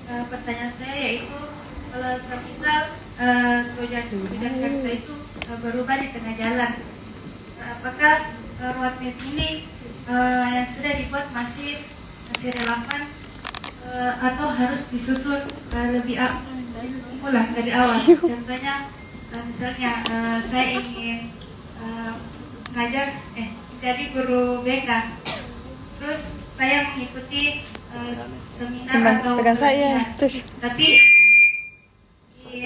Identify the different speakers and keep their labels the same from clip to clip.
Speaker 1: pertanyaan saya yaitu kalau semisal tujuan Jakarta itu berubah di tengah jalan, apakah roadmap ini yang sudah dibuat masih relevan atau harus disusun lebih ulang dari awal? Contohnya misalnya saya ingin ngajar jadi guru BK, terus saya mengikuti seminar atau
Speaker 2: saya terus.
Speaker 1: tapi di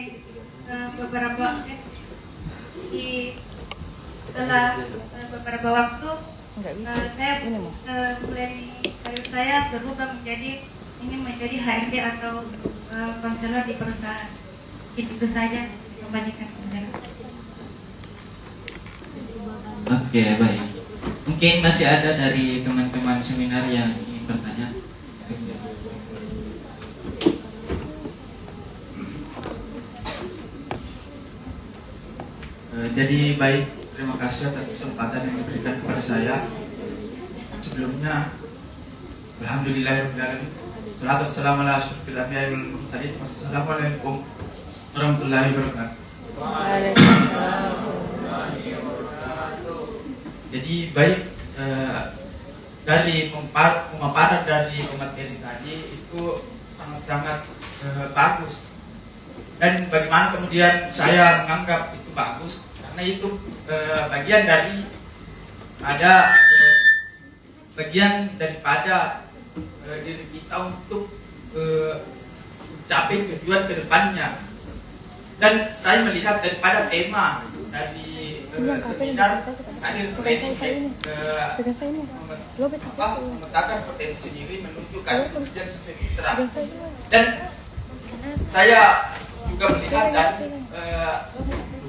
Speaker 1: beberapa setelah beberapa waktu saya mulai karir saya berubah menjadi HRD atau konselor di perusahaan. Itu saja membandingkan kemudian.
Speaker 3: Oke, baik. Mungkin masih ada dari teman-teman seminar yang ingin bertanya. Jadi baik, terima kasih atas kesempatan yang diberikan kepada saya. Sebelumnya, alhamdulillahirobbilalamin. Salatu wassalamu ala asyrofil anbiya'i wal mursalin. Wassalamualaikum warahmatullahi wabarakatuh. Jadi baik, dari pemaparan dari pemateri tadi itu sangat-sangat bagus. Dan bagaimana kemudian saya menganggap itu bagus, karena itu bagian daripada diri kita untuk capai tujuan ke depannya. Dan saya melihat daripada tema dari seminar akhir planning memetakan potensi diri menuju ke tujuan sejahtera. Dan saya juga melihat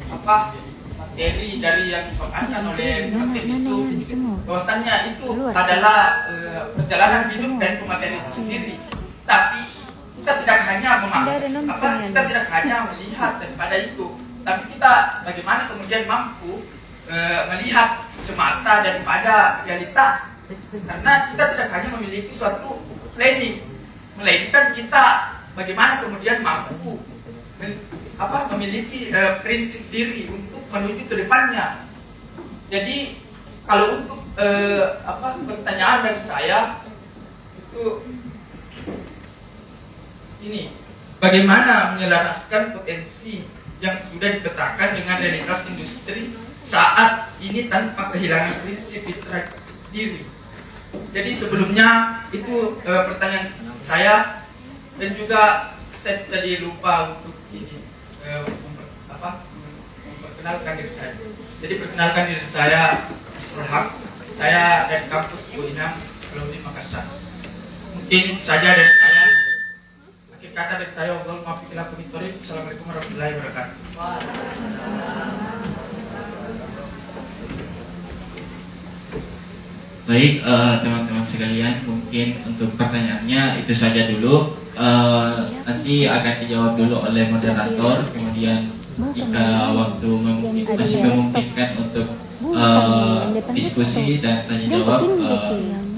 Speaker 3: materi dari yang dipaparkan oleh materi itu, bahwasannya itu adalah perjalanan hidup dan pemateri itu sendiri. Tapi kita tidak hanya kita tidak hanya melihat daripada itu, tapi kita bagaimana kemudian mampu melihat semata daripada realitas. Karena kita tidak hanya memiliki suatu planning, melainkan kita bagaimana kemudian mampu memiliki prinsip diri untuk menuju ke depannya. Jadi kalau untuk pertanyaan dari saya itu sini, bagaimana menyelaraskan potensi yang sudah dipetakan dengan realitas industri saat ini tanpa kehilangan prinsip diri. Jadi sebelumnya itu pertanyaan saya, dan juga saya tadi lupa untuk memperkenalkan diri saya. Jadi perkenalkan diri saya Isrul. Saya dari kampus UINA, Alumni Makassar. Mungkin itu saja dari saya. Akhir kata dari saya, Assalamualaikum warahmatullahi wabarakatuh. Baik, teman-teman sekalian, mungkin untuk pertanyaannya itu saja dulu. Nanti akan dijawab dulu oleh moderator. Kemudian jika waktu masih memungkinkan untuk diskusi dan tanya jawab,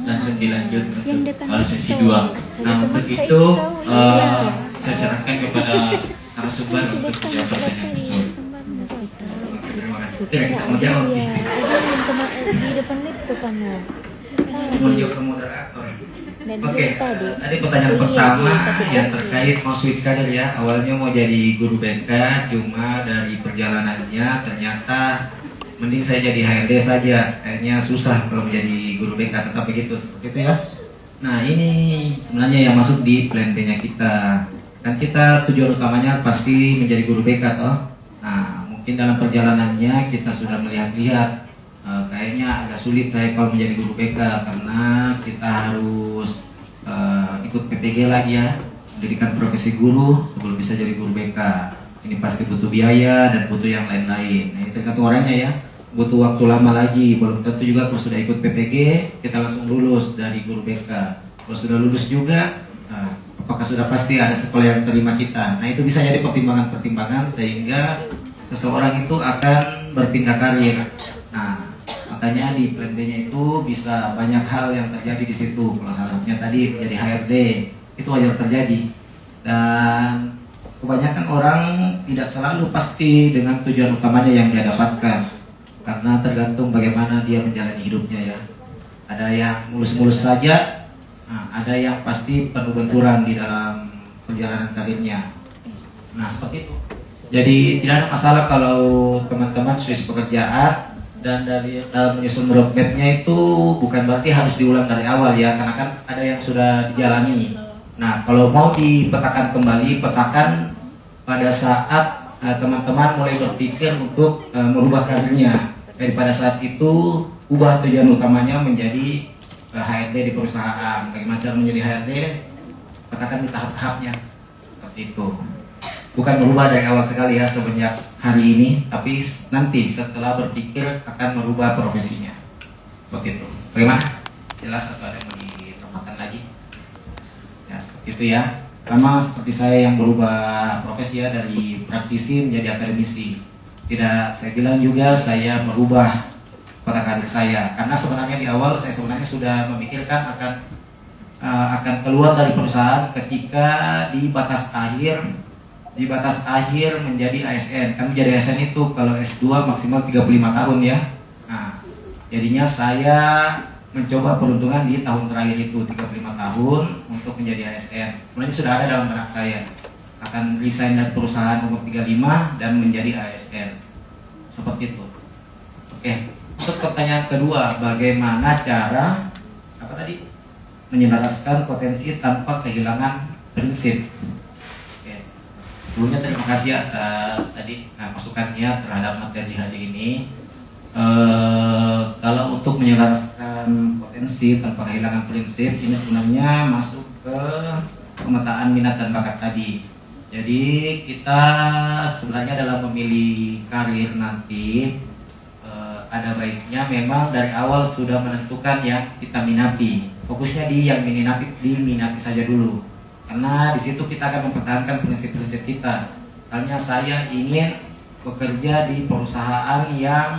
Speaker 3: langsung dilanjut untuk sesi 2. Nah, untuk itu saya serahkan kepada narasumber untuk menjawab pertanyaan tersebut.
Speaker 4: Terima kasih. Mau jawab nih. Di depan itu kan. Mau jawab ke moderator. Oke, tadi pertanyaan pertama yang terkait mau switch karir ya. Awalnya mau jadi guru BK, cuma dari perjalanannya ternyata mending saya jadi HRD saja. Akhirnya susah kalau menjadi guru BK, tetap begitu, seperti itu ya. Nah, ini sebenarnya yang masuk di plan B-nya kita. Kan kita tujuan utamanya pasti menjadi guru BK toh. Nah, mungkin dalam perjalanannya kita sudah melihat-lihat kayaknya agak sulit saya kalau menjadi guru BK, karena kita harus ikut PTG lagi ya, pendidikan profesi guru sebelum bisa jadi guru BK. Ini pasti butuh biaya dan butuh yang lain-lain. Nah, itu tergantung orangnya ya, butuh waktu lama lagi. Belum tentu juga kalau sudah ikut PPG kita langsung lulus dari guru BK. Kalau sudah lulus juga, apakah sudah pasti ada sekolah yang terima kita? Nah, itu bisa jadi pertimbangan-pertimbangan sehingga seseorang itu akan berpindah karir. Nah, makanya di plan B-nya itu bisa banyak hal yang terjadi di situ. Kalau salah satunya tadi menjadi HRD, itu wajar terjadi.
Speaker 2: Dan kebanyakan orang tidak selalu pasti dengan tujuan utamanya yang dia dapatkan, karena tergantung bagaimana dia menjalani hidupnya ya. Ada yang mulus-mulus saja, ada yang pasti penuh benturan di dalam perjalanan karirnya. Nah seperti itu. Jadi tidak ada masalah kalau teman-teman switch pekerjaan, dan dari dalam menyusun roadmapnya itu bukan berarti harus diulang dari awal ya, karena kan ada yang sudah dijalani. Nah kalau mau dipetakan kembali, petakan pada saat teman-teman mulai berpikir untuk merubah karirnya. Daripada saat itu ubah tujuan utamanya menjadi HRD di perusahaan. Bagaimana cara menjadi HRD? Petakan di tahap-tahapnya seperti itu. Bukan berubah dari awal sekali ya semenjak hari ini, tapi nanti setelah berpikir akan merubah profesinya. Seperti itu. Bagaimana? Jelas atau ada yang mau ditambahkan lagi? Ya, seperti itu ya. Sama seperti saya yang berubah profesi ya, dari praktisi menjadi akademisi. Tidak saya bilang juga saya merubah pada karir saya, karena sebenarnya di awal saya sebenarnya sudah memikirkan akan keluar dari perusahaan ketika di batas akhir menjadi ASN. Kan menjadi ASN itu kalau S2 maksimal 35 tahun ya. Nah, jadinya saya mencoba peruntungan di tahun terakhir itu 35 tahun untuk menjadi ASN. Sebenarnya sudah ada dalam benak saya akan resign dari perusahaan umur 35 dan menjadi ASN. Seperti itu. Oke, untuk pertanyaan kedua, bagaimana cara menyelaraskan potensi tanpa kehilangan prinsip? Oke. Sebelumnya terima kasih atas masukannya terhadap materi hari ini. Kalau untuk menyelaraskan potensi tanpa kehilangan prinsip, ini sebenarnya masuk ke pemetaan minat dan bakat tadi. Jadi kita sebenarnya dalam memilih karir nanti ada baiknya memang dari awal sudah menentukan yang kita minati. Fokusnya di yang diminati saja dulu. Karena di situ kita akan mempertahankan prinsip-prinsip kita. Misalnya saya ingin bekerja di perusahaan yang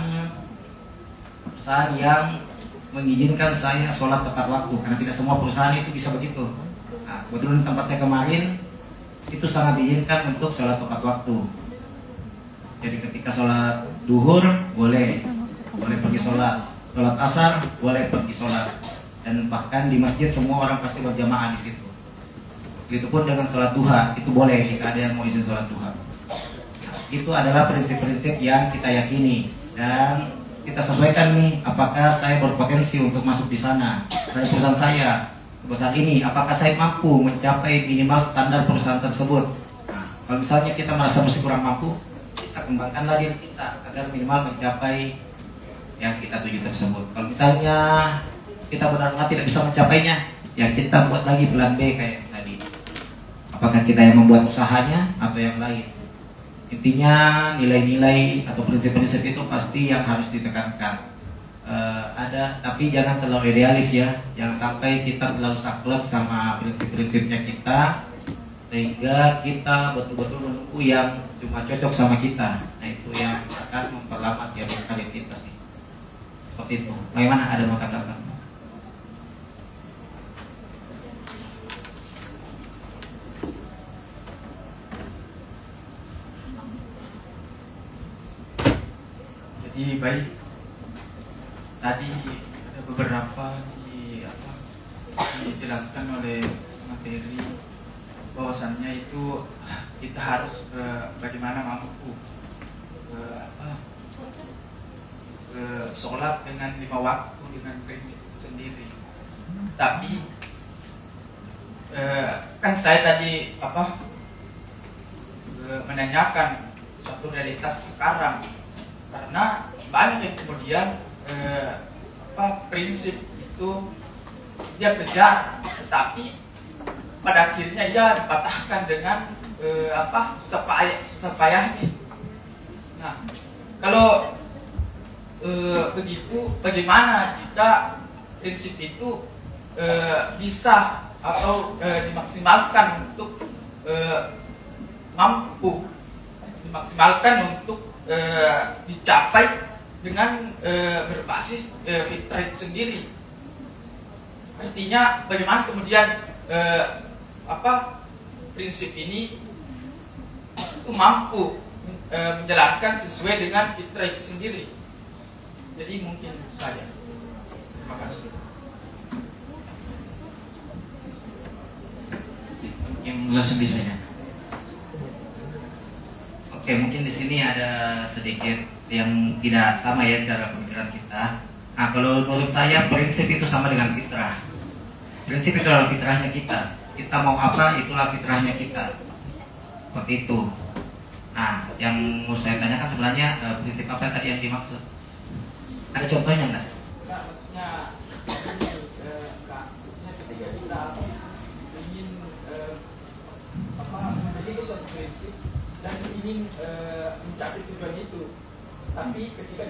Speaker 2: mengizinkan saya sholat tepat waktu, karena tidak semua perusahaan itu bisa begitu. Nah, kebetulan tempat saya kemarin itu sangat diizinkan untuk sholat tepat waktu. Jadi ketika sholat duhur boleh pergi sholat asar boleh pergi sholat, dan bahkan di masjid semua orang pasti berjamaah di situ. Begitupun dengan sholat duha itu boleh jika ada yang mau izin sholat duha. Itu adalah prinsip-prinsip yang kita yakini dan kita sesuaikan nih, apakah saya berpotensi untuk masuk di sana dari perusahaan saya sebesar ini, apakah saya mampu mencapai minimal standar perusahaan tersebut. Nah, kalau misalnya kita merasa masih kurang mampu, kita kembangkanlah diri kita agar minimal mencapai yang kita tuju tersebut. Kalau misalnya kita benar-benar tidak bisa mencapainya, ya kita buat lagi plan B kayak tadi. Apakah kita yang membuat usahanya atau yang lain? Intinya nilai-nilai atau prinsip-prinsip itu pasti yang harus ditekankan. Ada, tapi jangan terlalu idealis ya. Jangan sampai kita terlalu saklek sama prinsip-prinsipnya kita, sehingga kita betul-betul menunggu yang cuma cocok sama kita. Nah itu yang akan memperlambat ya karir kita sih. Seperti itu. Bagaimana, ada mau katakan?
Speaker 3: Jadi baik, tadi ada beberapa dijelaskan oleh materi bahwasannya itu kita harus bagaimana mampu sholat dengan 5 waktu dengan prinsip sendiri. Tapi kan saya tadi menanyakan suatu realitas sekarang, karena banyak yang kemudian prinsip itu dia kejar, tetapi pada akhirnya ia dipatahkan dengan susah payahnya. Nah, kalau begitu, bagaimana jika prinsip itu bisa atau dimaksimalkan untuk mampu dimaksimalkan untuk dicapai dengan berbasis fitrah itu sendiri. Artinya bagaimana kemudian prinsip ini itu mampu menjalankan sesuai dengan fitrah itu sendiri. Jadi mungkin saja. Terima kasih.
Speaker 2: Yang langsung bisa ya. Oke, mungkin di sini ada sedikit yang tidak sama ya cara pemikiran kita. Nah, kalau menurut saya prinsip itu sama dengan fitrah. Prinsip itu adalah fitrahnya kita. Kita mau apa, itulah fitrahnya kita. Seperti itu. Nah, yang mau saya tanyakan sebenarnya prinsip apa tadi yang dimaksud? Ada contohnya nggak?
Speaker 3: Maksudnya ketika kita ingin memiliki suatu prinsip dan ingin mencapai tujuan itu, tapi ketika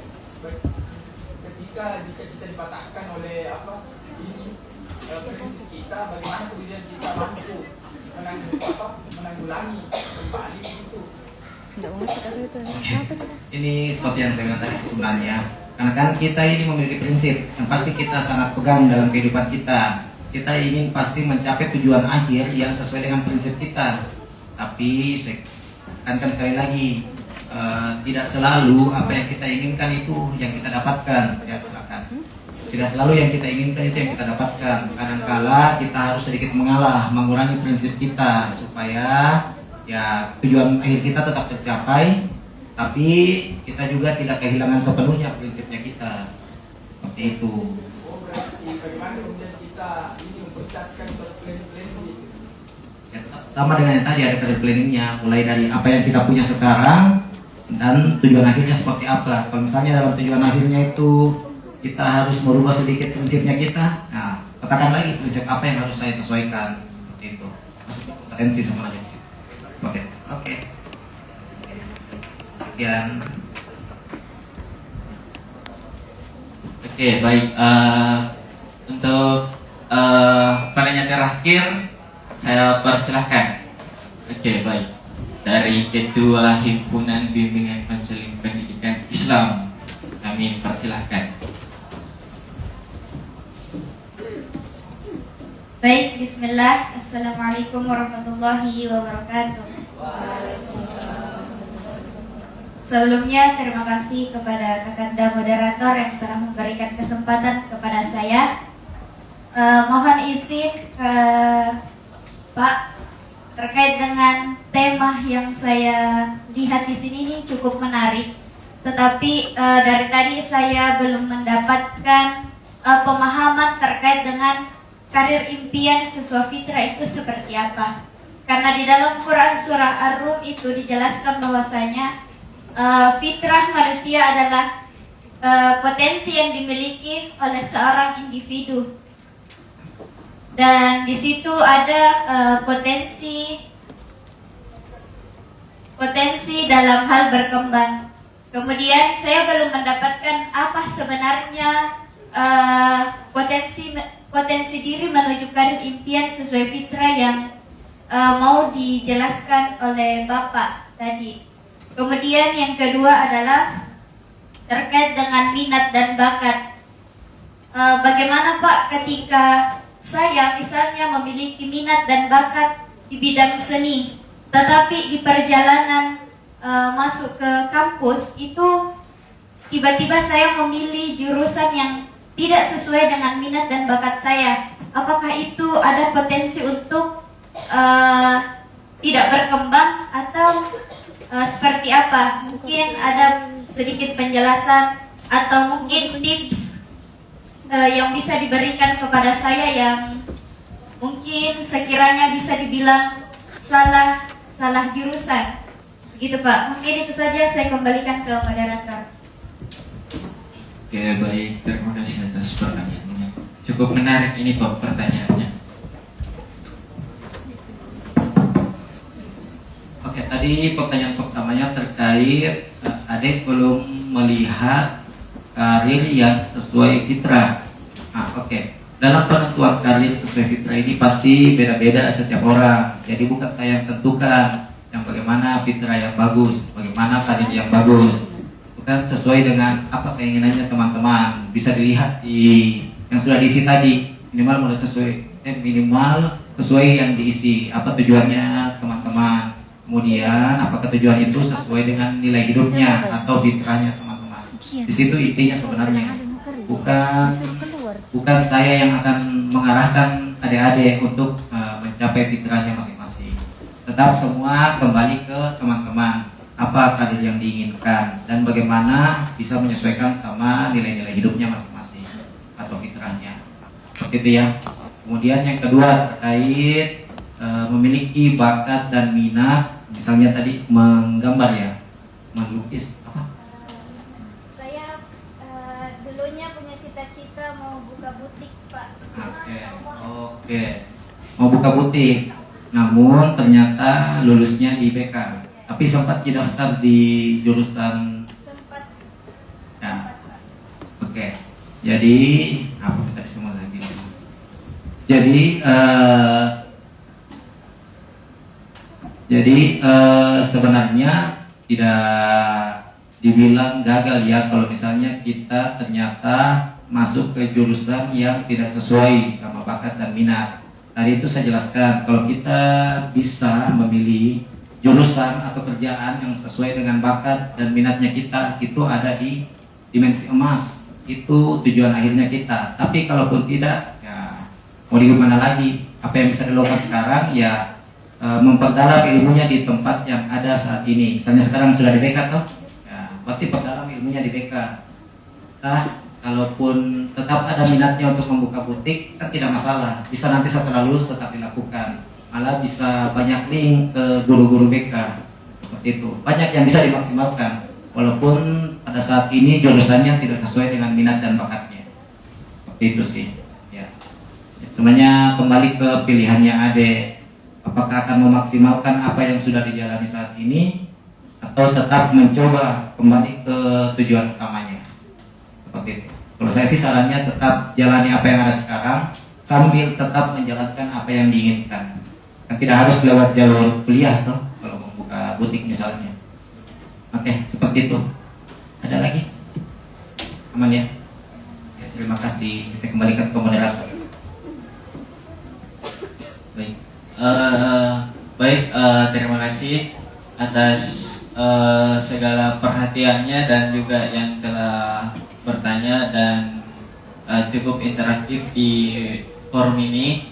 Speaker 3: kita dipatahkan oleh prinsip kita, bagaimana kemudian kita mampu menanggulangi kembali itu.
Speaker 2: Ini seperti yang saya bilang tadi sebenarnya. Karena kan kita ini memiliki prinsip yang pasti kita sangat pegang dalam kehidupan kita. Kita ingin pasti mencapai tujuan akhir yang sesuai dengan prinsip kita. Tapi kan sekali lagi tidak selalu apa yang kita inginkan itu yang kita dapatkan. Ya, tidak selalu yang kita inginkan itu yang kita dapatkan. Kadangkala kita harus sedikit mengalah, mengurangi prinsip kita supaya ya tujuan akhir kita tetap tercapai, tapi kita juga tidak kehilangan sepenuhnya prinsipnya kita. Seperti itu.
Speaker 3: Berarti bagaimana kemudian kita ini mempersiapkan plan-plan ini?
Speaker 2: Ya, sama dengan yang tadi ada career planningnya, mulai dari apa yang kita punya sekarang dan tujuan akhirnya seperti apa. Kalau misalnya dalam tujuan akhirnya itu kita harus merubah sedikit prinsipnya kita, nah katakan lagi prinsip apa yang harus saya sesuaikan. Seperti itu. Maksudnya potensi sama aja. Oke. Sekian.
Speaker 5: Oke, baik. Untuk pertanyaan terakhir saya persilahkan. Oke, baik. Dari Ketua Himpunan Bimbingan Konseling Pendidikan Islam, kami persilahkan.
Speaker 1: Baik, bismillah. Assalamualaikum warahmatullahi wabarakatuh. Sebelumnya terima kasih kepada Kakanda moderator yang telah memberikan kesempatan kepada saya. Mohon izin Pak, terkait dengan tema yang saya lihat di sini ini cukup menarik. Tetapi dari tadi saya belum mendapatkan pemahaman terkait dengan karir impian sesuai fitrah itu seperti apa. Karena di dalam Quran surah Ar-Rum itu dijelaskan bahwasanya fitrah manusia adalah potensi yang dimiliki oleh seorang individu. Dan di situ ada potensi dalam hal berkembang. Kemudian saya belum mendapatkan apa sebenarnya potensi diri menuju karir impian sesuai fitrah yang mau dijelaskan oleh Bapak tadi. Kemudian yang kedua adalah terkait dengan minat dan bakat. Bagaimana Pak ketika saya misalnya memiliki minat dan bakat di bidang seni, tetapi di perjalanan masuk ke kampus itu tiba-tiba saya memilih jurusan yang tidak sesuai dengan minat dan bakat saya. Apakah itu ada potensi untuk tidak berkembang atau seperti apa? Mungkin ada sedikit penjelasan atau mungkin tips yang bisa diberikan kepada saya yang mungkin sekiranya bisa dibilang salah jurusan. Begitu Pak. Mungkin itu saja, saya kembalikan ke moderator.
Speaker 5: Oke, baik, terima kasih atas pertanyaannya. Cukup menarik ini Pak pertanyaannya.
Speaker 2: Oke, tadi pertanyaan pertamanya terkait Adek belum melihat karir yang sesuai fitrah. Oke. Dalam penentuan karir sesuai fitrah ini pasti beda-beda setiap orang. Jadi bukan saya yang tentukan yang bagaimana fitrah yang bagus, bagaimana karir yang bagus. Bukan sesuai dengan apa keinginannya teman-teman. Bisa dilihat di yang sudah diisi tadi, minimal mulai sesuai minimal sesuai yang diisi, apa tujuannya teman-teman. Kemudian apakah tujuan itu sesuai dengan nilai hidupnya atau fitrahnya teman-teman. Di situ intinya sebenarnya. Bukan saya yang akan mengarahkan adik-adik untuk mencapai fitrahnya masing-masing. Tetap semua kembali ke teman-teman. Apa karir yang diinginkan dan bagaimana bisa menyesuaikan sama nilai-nilai hidupnya masing-masing atau fitrahnya. Seperti itu ya. Kemudian yang kedua terkait memiliki bakat dan minat, misalnya tadi menggambar ya, melukis apa?
Speaker 1: Saya dulunya punya cita-cita mau buka butik, Pak.
Speaker 2: Oke. Mau buka butik, namun ternyata lulusnya di BK. Tapi sempat daftar di jurusan
Speaker 1: Sempat.
Speaker 2: ya.
Speaker 1: Pak.
Speaker 2: Oke. Jadi apa tadi semua lagi? Jadi sebenarnya tidak dibilang gagal ya kalau misalnya kita ternyata masuk ke jurusan yang tidak sesuai sama bakat dan minat. Tadi itu saya jelaskan kalau kita bisa memilih jurusan atau kerjaan yang sesuai dengan bakat dan minatnya kita, itu ada di dimensi emas. Itu tujuan akhirnya kita. Tapi kalaupun tidak, ya mau gimana lagi? Apa yang bisa dilakukan sekarang ya memperdalam ilmunya di tempat yang ada saat ini. Misalnya sekarang sudah di BK toh, ya, berarti perdalam ilmunya di BK. Kalaupun tetap ada minatnya untuk membuka butik, kan tidak masalah. Bisa nanti setelah lulus tetap dilakukan. Malah bisa banyak link ke guru-guru BK. Seperti itu. Banyak yang bisa dimaksimalkan. Walaupun pada saat ini jurusannya tidak sesuai dengan minat dan bakatnya. Seperti itu sih. Ya. Semuanya kembali ke pilihannya Ade. Apakah akan memaksimalkan apa yang sudah dijalani saat ini atau tetap mencoba kembali ke tujuan utamanya. Seperti itu. Kalau saya sih sarannya tetap jalani apa yang ada sekarang sambil tetap menjalankan apa yang diinginkan. Kan tidak harus lewat jalur kuliah toh kalau membuka butik misalnya. Oke, seperti itu. Ada lagi? Aman ya? Ya, terima kasih. Saya kembalikan ke moderator.
Speaker 5: Baik. Terima kasih atas segala perhatiannya dan juga yang telah bertanya dan cukup interaktif di forum ini.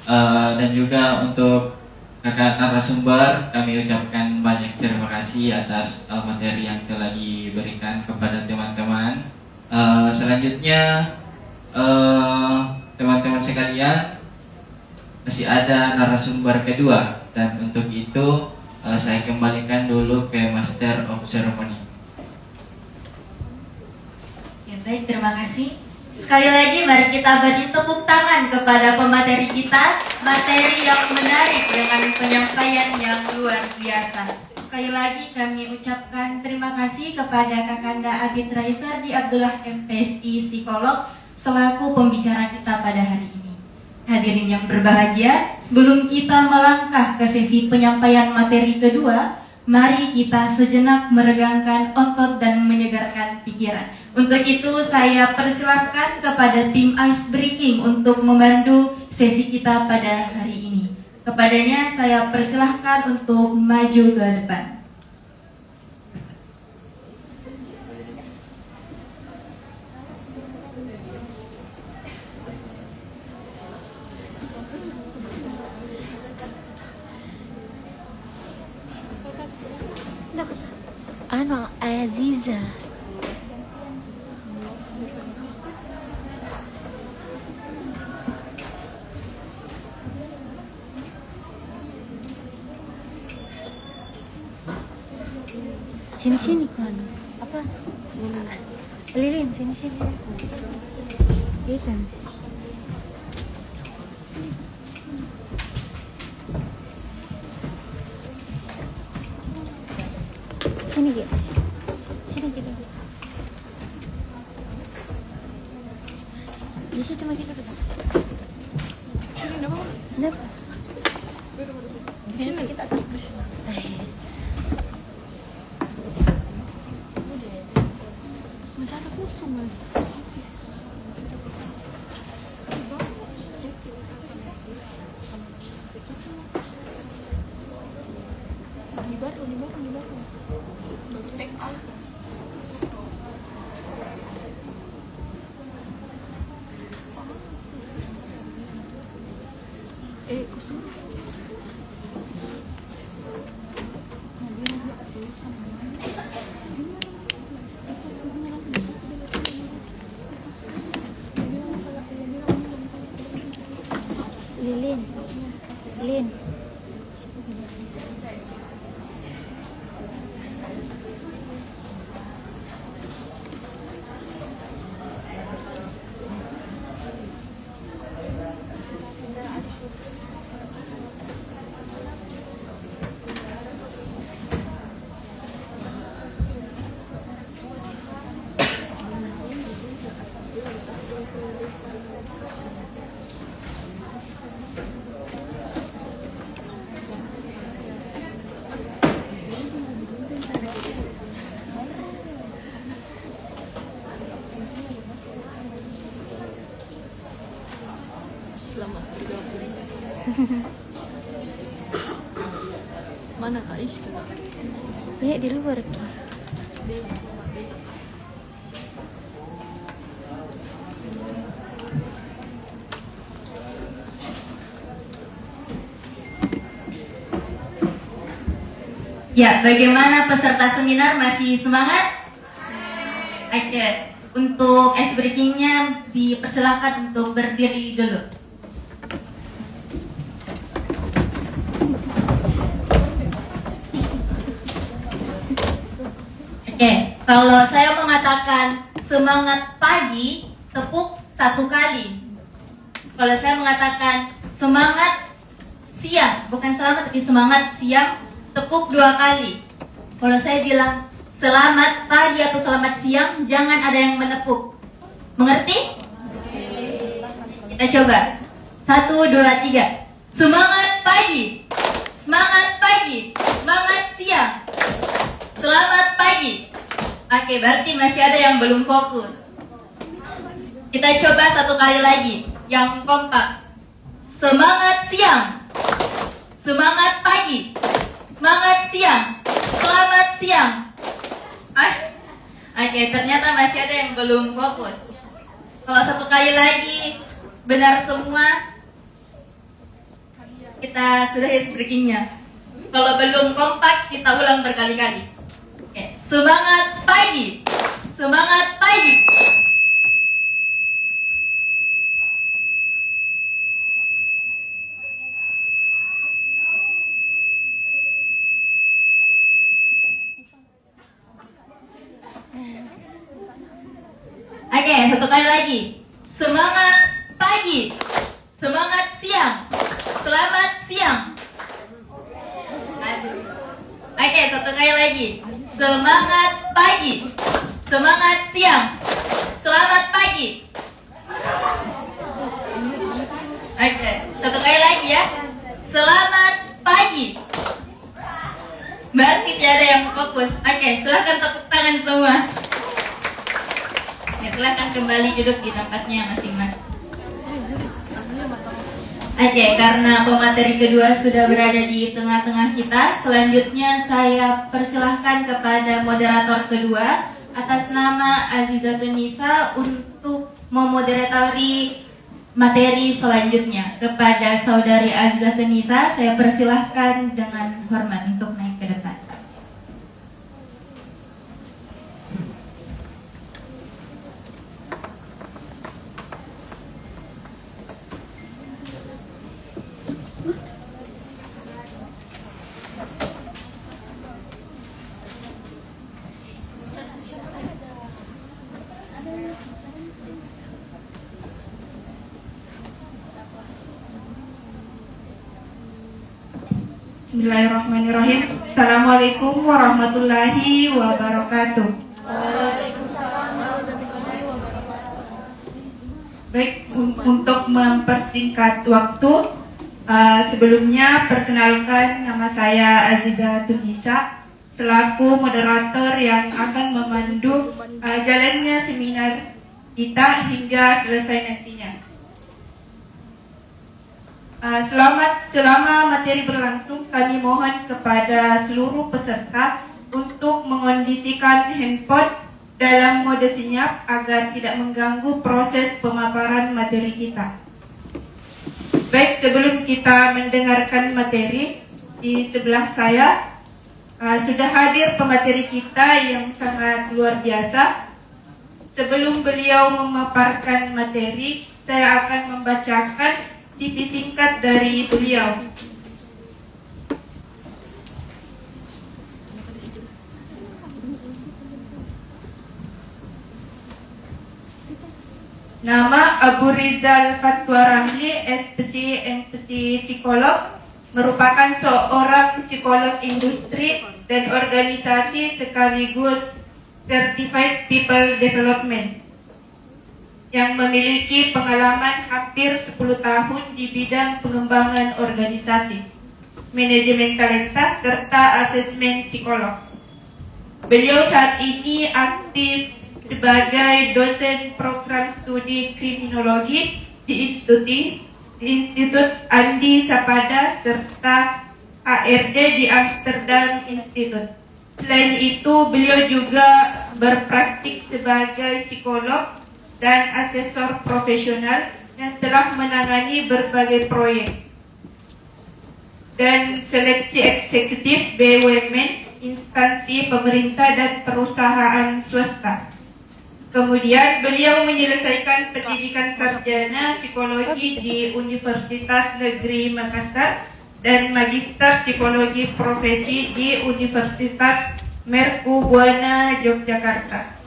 Speaker 5: Dan juga untuk kakak narasumber, kami ucapkan banyak terima kasih atas materi yang telah diberikan kepada teman-teman. Selanjutnya teman-teman sekalian, masih ada narasumber kedua, dan untuk itu saya kembalikan dulu ke Master of Ceremony.
Speaker 1: Ya, baik, terima kasih. Sekali lagi mari kita beri tepuk tangan kepada pemateri kita, materi yang menarik dengan penyampaian yang luar biasa. Sekali lagi kami ucapkan terima kasih kepada Kakanda Abid Raisardi Abdullah MPSI Psikolog selaku pembicara kita pada hari ini. Hadirin yang berbahagia, sebelum kita melangkah ke sesi penyampaian materi kedua, mari kita sejenak meregangkan otot dan menyegarkan pikiran. Untuk itu saya persilahkan kepada tim Ice Breaking untuk memandu sesi kita pada hari ini. Kepadanya saya persilahkan untuk maju ke depan.
Speaker 4: Aziza. Sini kan. Apa? Lilin, sini. Gitu. Sini gitu. Di situ mah kita duduk. Kenapa? Di sini kita duduk. Masih kosong mas. Lilin. Lin.
Speaker 6: Selamat bergabung. Mana Kak Iska?
Speaker 4: Ya di luar Ki.
Speaker 1: Ya, bagaimana peserta seminar, masih semangat? Oke, untuk ice breakingnya dipersilahkan untuk berdiri dulu. Oke, kalau saya mengatakan semangat pagi, tepuk 1 kali. Kalau saya mengatakan semangat siang, bukan selamat tapi semangat siang, tepuk 2 kali. Kalau saya bilang selamat pagi atau selamat siang, jangan ada yang menepuk. Mengerti? Kita coba. 1, 2, 3. Semangat pagi. Semangat pagi. Semangat siang. Selamat pagi. Oke, berarti masih ada yang belum fokus. Kita coba 1 kali lagi, yang kompak. Semangat siang. Semangat pagi. Semangat siang. Selamat siang. Oke, ternyata masih ada yang belum fokus. Kalau 1 kali lagi benar semua, kita sudah breakingnya. Kalau belum kompak, kita ulang berkali-kali. Oke, semangat pagi. Semangat pagi. Oke, 1 kali lagi. Semangat pagi. Semangat siang. Selamat siang. Oke, 1 kali lagi. Semangat pagi. Semangat siang. Selamat pagi. Oke, 1 kali lagi ya. Selamat pagi. Berarti tidak ada yang fokus. Oke, silahkan tepuk tangan semua. Ya, silahkan kembali duduk di tempatnya masing-masing. Oke, karena pemateri kedua sudah berada di tengah-tengah kita, selanjutnya saya persilahkan kepada moderator kedua atas nama Azizatun Nisa untuk memoderatori materi selanjutnya. Kepada saudari Azizatun Nisa, saya persilahkan dengan hormat untuk naik ke depan.
Speaker 7: Bismillahirrahmanirrahim. Assalamualaikum warahmatullahi wabarakatuh. Baik, untuk mempersingkat waktu, sebelumnya perkenalkan, nama saya Azizatun Nisa selaku moderator yang akan memandu jalannya seminar kita hingga selesai nantinya. Selama materi berlangsung, kami mohon kepada seluruh peserta untuk mengondisikan handphone dalam mode senyap agar tidak mengganggu proses pemaparan materi kita. Baik, sebelum kita mendengarkan materi, di sebelah saya sudah hadir pemateri kita yang sangat luar biasa. Sebelum beliau memaparkan materi, saya akan membacakan CV singkat dari beliau. Nama Abu Rizal Fatwa Ramli, SPC MPC Psikolog, merupakan seorang psikolog industri dan organisasi sekaligus Certified People Development yang memiliki pengalaman hampir 10 tahun di bidang pengembangan organisasi, manajemen talenta, serta asesmen psikolog. Beliau saat ini aktif sebagai dosen program studi kriminologi di Institut Andi Sapada serta ARD di Amsterdam Institute. Selain itu, beliau juga berpraktik sebagai psikolog dan asesor profesional yang telah menangani berbagai proyek dan seleksi eksekutif BUMN, instansi pemerintah dan perusahaan swasta. Kemudian beliau menyelesaikan pendidikan sarjana psikologi di Universitas Negeri Makassar dan magister psikologi profesi di Universitas Mercu Buana Yogyakarta.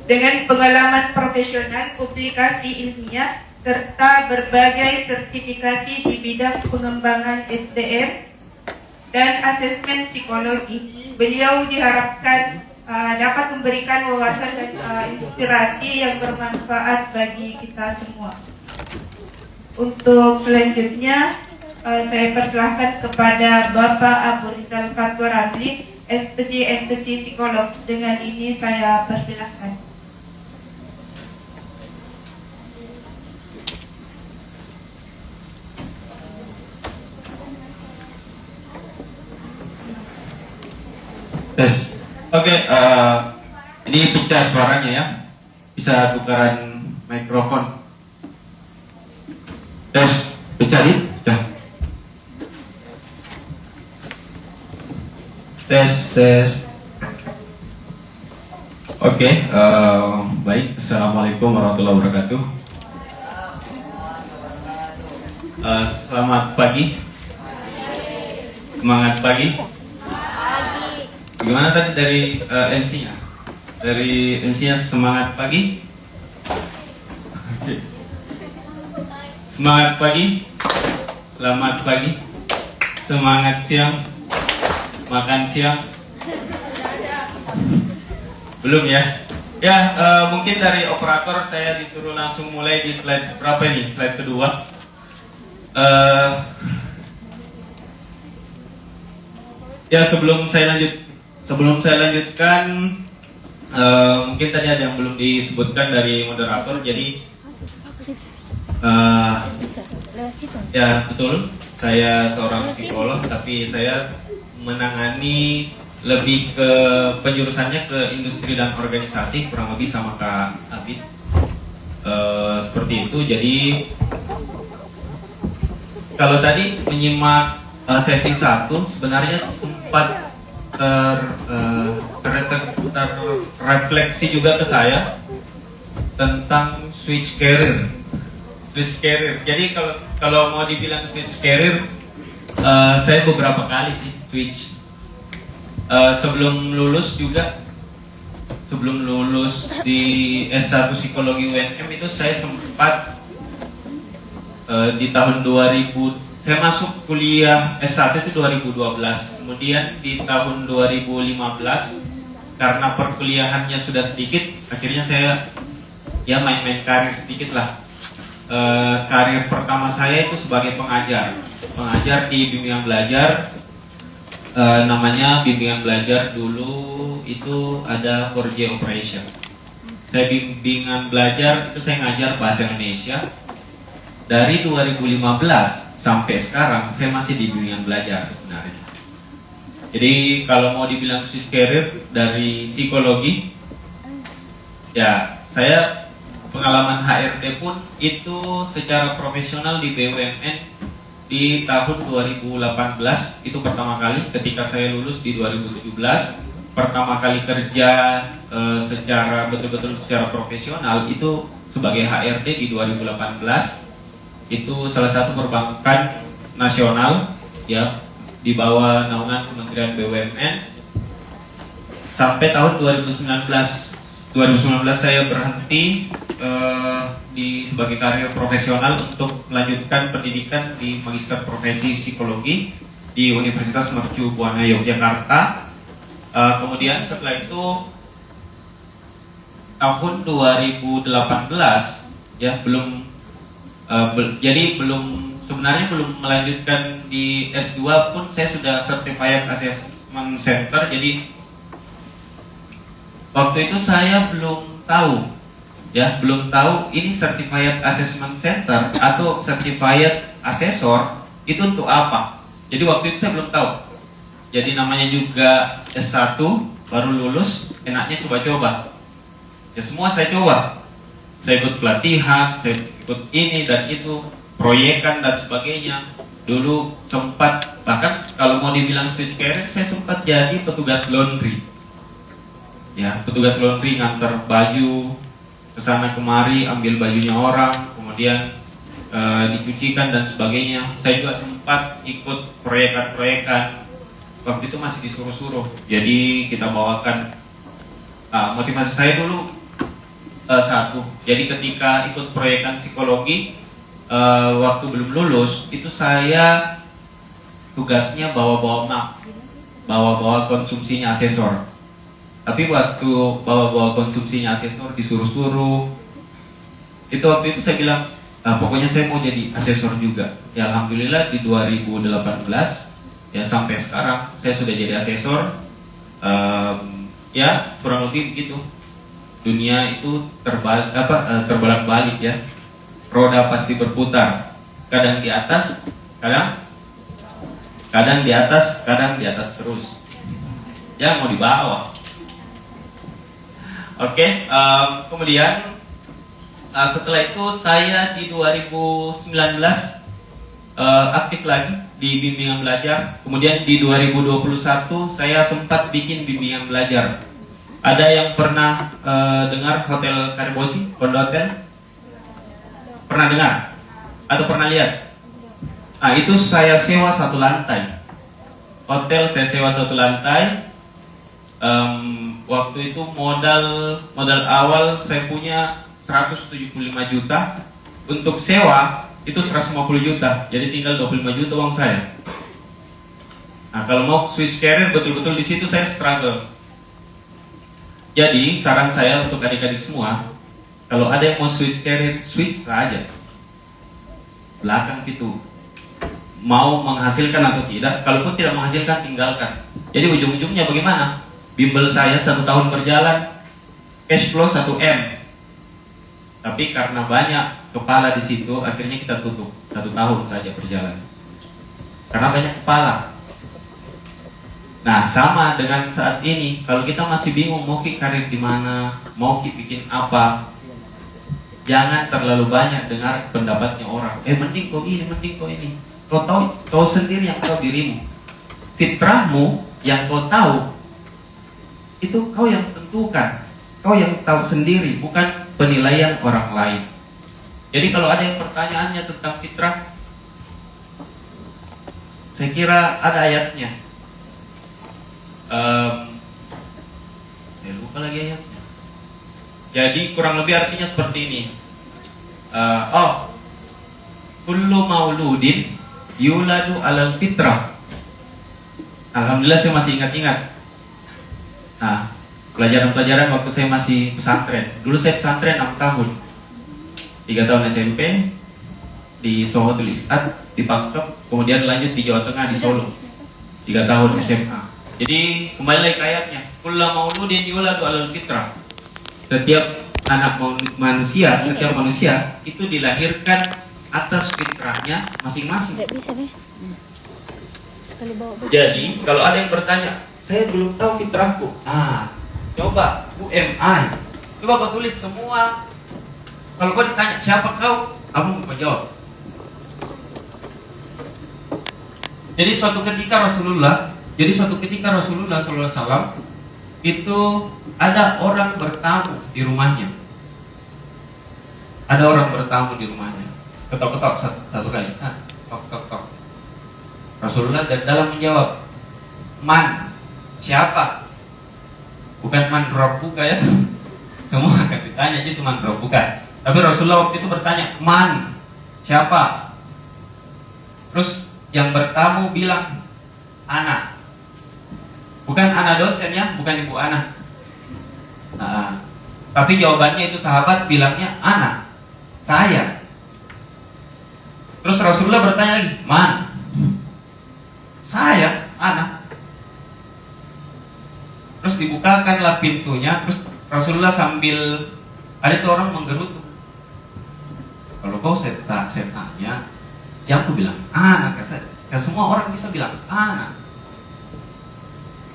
Speaker 7: Dengan pengalaman profesional, publikasi ilmiah, serta berbagai sertifikasi di bidang pengembangan SDM dan asesmen psikologi, beliau diharapkan dapat memberikan wawasan dan inspirasi yang bermanfaat bagi kita semua. Untuk selanjutnya, saya persilahkan kepada Bapak Abu Rizal Fatwa Ramli, SPC MPC Psikolog. Dengan ini saya persilahkan.
Speaker 8: Tes. Oke, ini pecah suaranya ya. Bisa tukaran mikrofon. Tes, pecah nih, pecah. Tes. Oke, baik. Assalamualaikum warahmatullahi wabarakatuh. Selamat pagi. Semangat pagi. Gimana tadi dari MC-nya? Dari MC-nya semangat pagi. Semangat pagi. Selamat pagi. Semangat siang. Makan siang. Belum ya? Ya, mungkin dari operator saya disuruh langsung mulai di slide berapa nih? Slide kedua. Ya, sebelum saya lanjutkan, mungkin tadi ada yang belum disebutkan dari moderator. Jadi, ya betul, saya seorang psikolog, tapi saya menangani lebih ke penjurusannya ke industri dan organisasi, kurang lebih sama Kak Abid. Seperti itu. Jadi, kalau tadi menyimak sesi 1, sebenarnya sempat terrefleksi juga ke saya tentang switch career. Jadi kalau mau dibilang switch career, saya beberapa kali sih switch. Sebelum lulus di S1 Psikologi UNM itu saya sempat di tahun 2000. Saya masuk kuliah S1 itu 2012. Kemudian di tahun 2015, karena perkuliahannya sudah sedikit, akhirnya saya ya main-main karir sedikit lah. Karir pertama saya itu sebagai pengajar di bimbingan belajar. Namanya bimbingan belajar dulu itu ada 4J Operation. Saya bimbingan belajar itu saya ngajar bahasa Indonesia. dari 2015 sampai sekarang saya masih di bimbingan belajar sebenarnya. Jadi kalau mau dibilang switch career dari psikologi, ya saya pengalaman HRD pun itu secara profesional di BUMN di tahun 2018 itu pertama kali ketika saya lulus di 2017, pertama kali kerja secara betul-betul secara profesional itu sebagai HRD di 2018. Itu salah satu perbankan nasional ya di bawah naungan Kementerian BUMN. Sampai tahun 2019 saya berhenti sebagai karir profesional untuk melanjutkan pendidikan di Magister Profesi Psikologi di Universitas Mercu Buana Yogyakarta. Kemudian setelah itu tahun 2018 ya sebenarnya belum melanjutkan di S2 pun saya sudah Certified Assessment Center. Jadi waktu itu saya belum tahu ini Certified Assessment Center atau Certified Assessor itu untuk apa. Jadi waktu itu saya belum tahu. Jadi namanya juga S1 baru lulus, enaknya coba-coba. Ya semua saya coba. Saya ikut pelatihan, saya ikut ini dan itu, proyekan dan sebagainya. Dulu sempat, bahkan kalau mau dibilang switch career, saya sempat jadi petugas laundry. Ya, petugas laundry ngantar baju kesana kemari, ambil bajunya orang, kemudian dicucikan dan sebagainya. Saya juga sempat ikut proyekan-proyekan. Waktu itu masih disuruh-suruh. Jadi kita bawakan motivasi saya dulu satu. Jadi ketika ikut proyekan psikologi waktu belum lulus itu saya tugasnya bawa-bawa map, bawa-bawa konsumsinya asesor. Tapi waktu bawa-bawa konsumsinya asesor disuruh-suruh, itu waktu itu saya bilang pokoknya saya mau jadi asesor juga. Ya alhamdulillah di 2018 ya sampai sekarang saya sudah jadi asesor. Ya kurang lebih begitu. Dunia itu terbolak-balik ya. Roda pasti berputar. Kadang di atas, kadang di atas, kadang di atas terus. Ya mau di bawah. Oke, kemudian setelah itu saya di 2019 aktif lagi di bimbingan belajar. Kemudian di 2021 saya sempat bikin bimbingan belajar. Ada yang pernah dengar Hotel Karibosi, Kondo Hotel? Pernah dengar? Atau pernah lihat? Nah itu saya sewa satu lantai. Hotel saya sewa satu lantai. Waktu itu modal awal saya punya 175 juta. Untuk sewa itu 150 juta. Jadi tinggal 25 juta uang saya. Nah kalau mau switch career betul-betul di situ saya struggle. Jadi saran saya untuk adik-adik semua, kalau ada yang mau switch career, switch saja. Belakang itu mau menghasilkan atau tidak. Kalaupun tidak menghasilkan, tinggalkan. Jadi ujung-ujungnya bagaimana? Bimbel saya 1 tahun berjalan, cash flow 1 M. Tapi karena banyak kepala di situ, akhirnya kita tutup 1 tahun saja berjalan. Karena banyak kepala. Nah, sama dengan saat ini, kalau kita masih bingung mau karir di mana, mau bikin apa, jangan terlalu banyak dengar pendapatnya orang. Mending kau ini, mending kau ini. Kau sendiri yang tahu dirimu. Fitrahmu yang kau tahu itu kau yang tentukan, kau yang tahu sendiri, bukan penilaian orang lain. Jadi kalau ada yang pertanyaannya tentang fitrah, saya kira ada ayatnya. Saya lupa lagi ayatnya. Jadi kurang lebih artinya seperti ini. Kullu mauludin yuladu alal fitrah. Alhamdulillah saya masih ingat-ingat. Nah, pelajaran-pelajaran waktu saya masih pesantren. Dulu saya pesantren 6 tahun. 3 tahun SMP di Soho Tulisat, di Pangkep, kemudian lanjut di Jawa Tengah di Solo. 3 tahun SMA. Jadi kembali lagi ke ayatnya. Kullu mauludin yuladu alal fitrah. Setiap anak manusia, setiap manusia itu dilahirkan atas fitrahnya masing-masing.
Speaker 4: Nggak bisa deh. Sekali bawa baju.
Speaker 8: Jadi kalau ada yang bertanya, saya belum tahu fitrahku. Coba UMI, coba kau tulis semua. Kalau kau ditanya siapa kau, kamu mau jawab. Jadi suatu ketika Rasulullah SAW itu ada orang bertamu di rumahnya. Ketok-ketok satu kali. Tok. Rasulullah dan dalam menjawab, man, siapa? Bukan man rabbuka ya. Semua akan ditanya itu man rabbuka. Tapi Rasulullah waktu itu bertanya, man, siapa? Terus yang bertamu bilang, anak. Bukan anak dosen ya, bukan ibu anak. Tapi jawabannya itu sahabat bilangnya anak, saya. Terus Rasulullah bertanya lagi, man, saya, anak. Terus dibukakanlah pintunya. Terus Rasulullah sambil ada tuh orang menggerutu. Kalau kau saya tanya, yang aku bilang anak. Semua orang bisa bilang anak.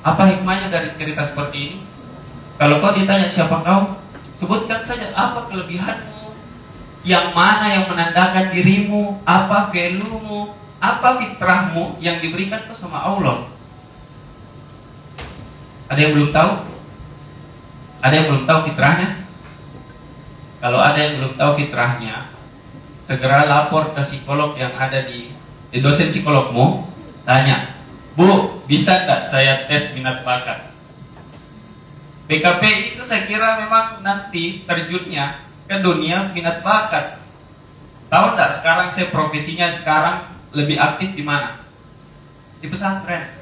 Speaker 8: Apa hikmahnya dari cerita seperti ini? Kalau kau ditanya siapa kau, sebutkan saja apa kelebihanmu, yang mana yang menandakan dirimu, apa value-mu, apa fitrahmu yang diberikan itu sama Allah. Ada yang belum tahu? Ada yang belum tahu fitrahnya? Kalau ada yang belum tahu fitrahnya, segera lapor ke psikolog yang ada di dosen psikologmu, tanya, Bu, bisa tak saya tes minat bakat? BKP itu saya kira memang nanti terjunnya ke dunia minat bakat. Tahu tak sekarang saya profesinya sekarang lebih aktif di mana? Di pesantren,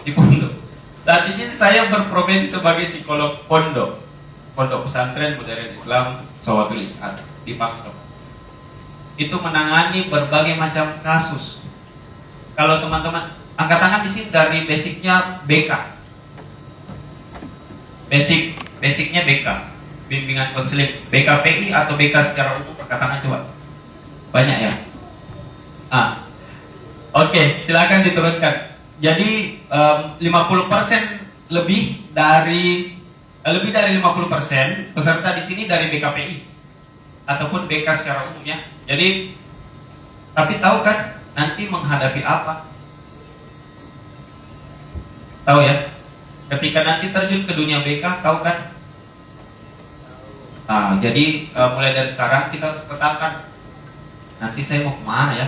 Speaker 8: di pondok. Saat ini saya berprofesi sebagai psikolog pondok pesantren Modern Islam Sawatul Is'ad di Pangkep. Itu menangani berbagai macam kasus. Kalau teman-teman angkat tangan di sini dari basicnya BK. Basicnya BK, bimbingan konseling, BKPI atau BK secara umum, angkat tangan coba. Banyak ya? Oke, silakan diturunkan. Jadi 50% lebih dari 50% peserta di sini dari BKPI ataupun BK secara umum ya. Jadi tapi tahu kan nanti menghadapi apa? Tahu ya? Ketika nanti terjun ke dunia BK, tahu kan? Jadi mulai dari sekarang kita harus petakan nanti saya mau kemana ya.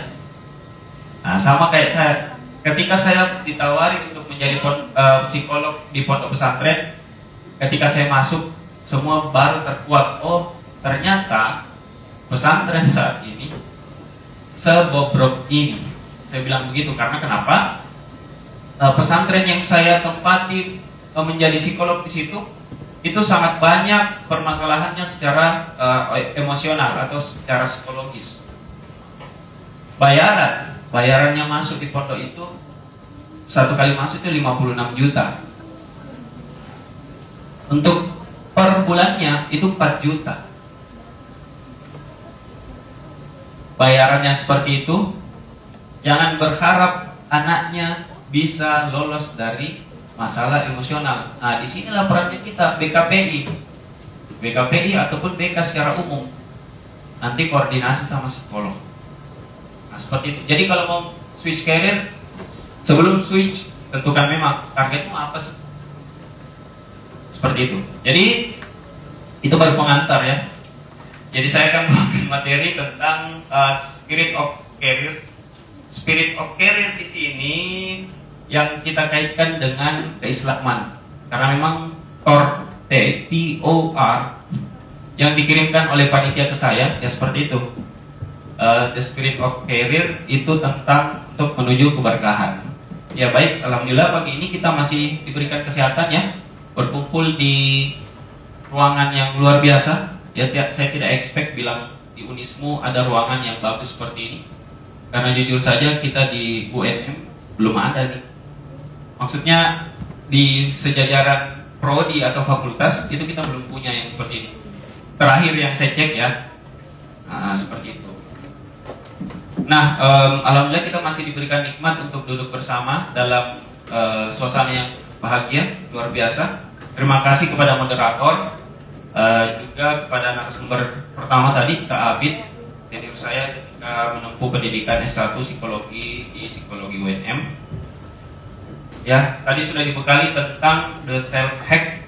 Speaker 8: Sama kayak saya, ketika saya ditawari untuk menjadi psikolog di pondok pesantren, ketika saya masuk semua baru terkuat, oh ternyata pesantren saat ini sebobrok ini. Saya bilang begitu karena kenapa? Pesantren yang saya tempati menjadi psikolog di situ itu sangat banyak permasalahannya secara emosional atau secara psikologis. Bayarannya masuk di pondok itu satu kali masuk itu 56 juta. Untuk per bulannya itu 4 juta. Bayarannya seperti itu. Jangan berharap anaknya bisa lolos dari masalah emosional. Di sinilah perannya kita BKPI ataupun BK secara umum. Nanti koordinasi sama psikolog. Seperti itu. Jadi kalau mau switch career, sebelum switch tentukan memang targetmu apa sih? Seperti itu. Jadi itu baru pengantar ya. Jadi saya akan membawakan materi tentang spirit of career. Spirit of career di sini yang kita kaitkan dengan keislaman. Karena memang TOR yang dikirimkan oleh panitia ke saya ya seperti itu. The spirit of career itu tentang untuk menuju keberkahan. Ya baik, alhamdulillah pagi ini kita masih diberikan kesehatan ya, berkumpul di ruangan yang luar biasa. Ya saya tidak expect bilang di Unismu ada ruangan yang bagus seperti ini. Karena jujur saja kita di UNM belum ada nih. Maksudnya di sejajaran prodi atau fakultas itu kita belum punya yang seperti ini. Terakhir yang saya cek ya, seperti itu. Nah, alhamdulillah kita masih diberikan nikmat untuk duduk bersama dalam suasana yang bahagia, luar biasa. Terima kasih kepada moderator, juga kepada narasumber pertama tadi, Kak Abid, senior saya ketika menempuh pendidikan S1 Psikologi di Psikologi UNM. Ya, tadi sudah dibekali tentang the self hack.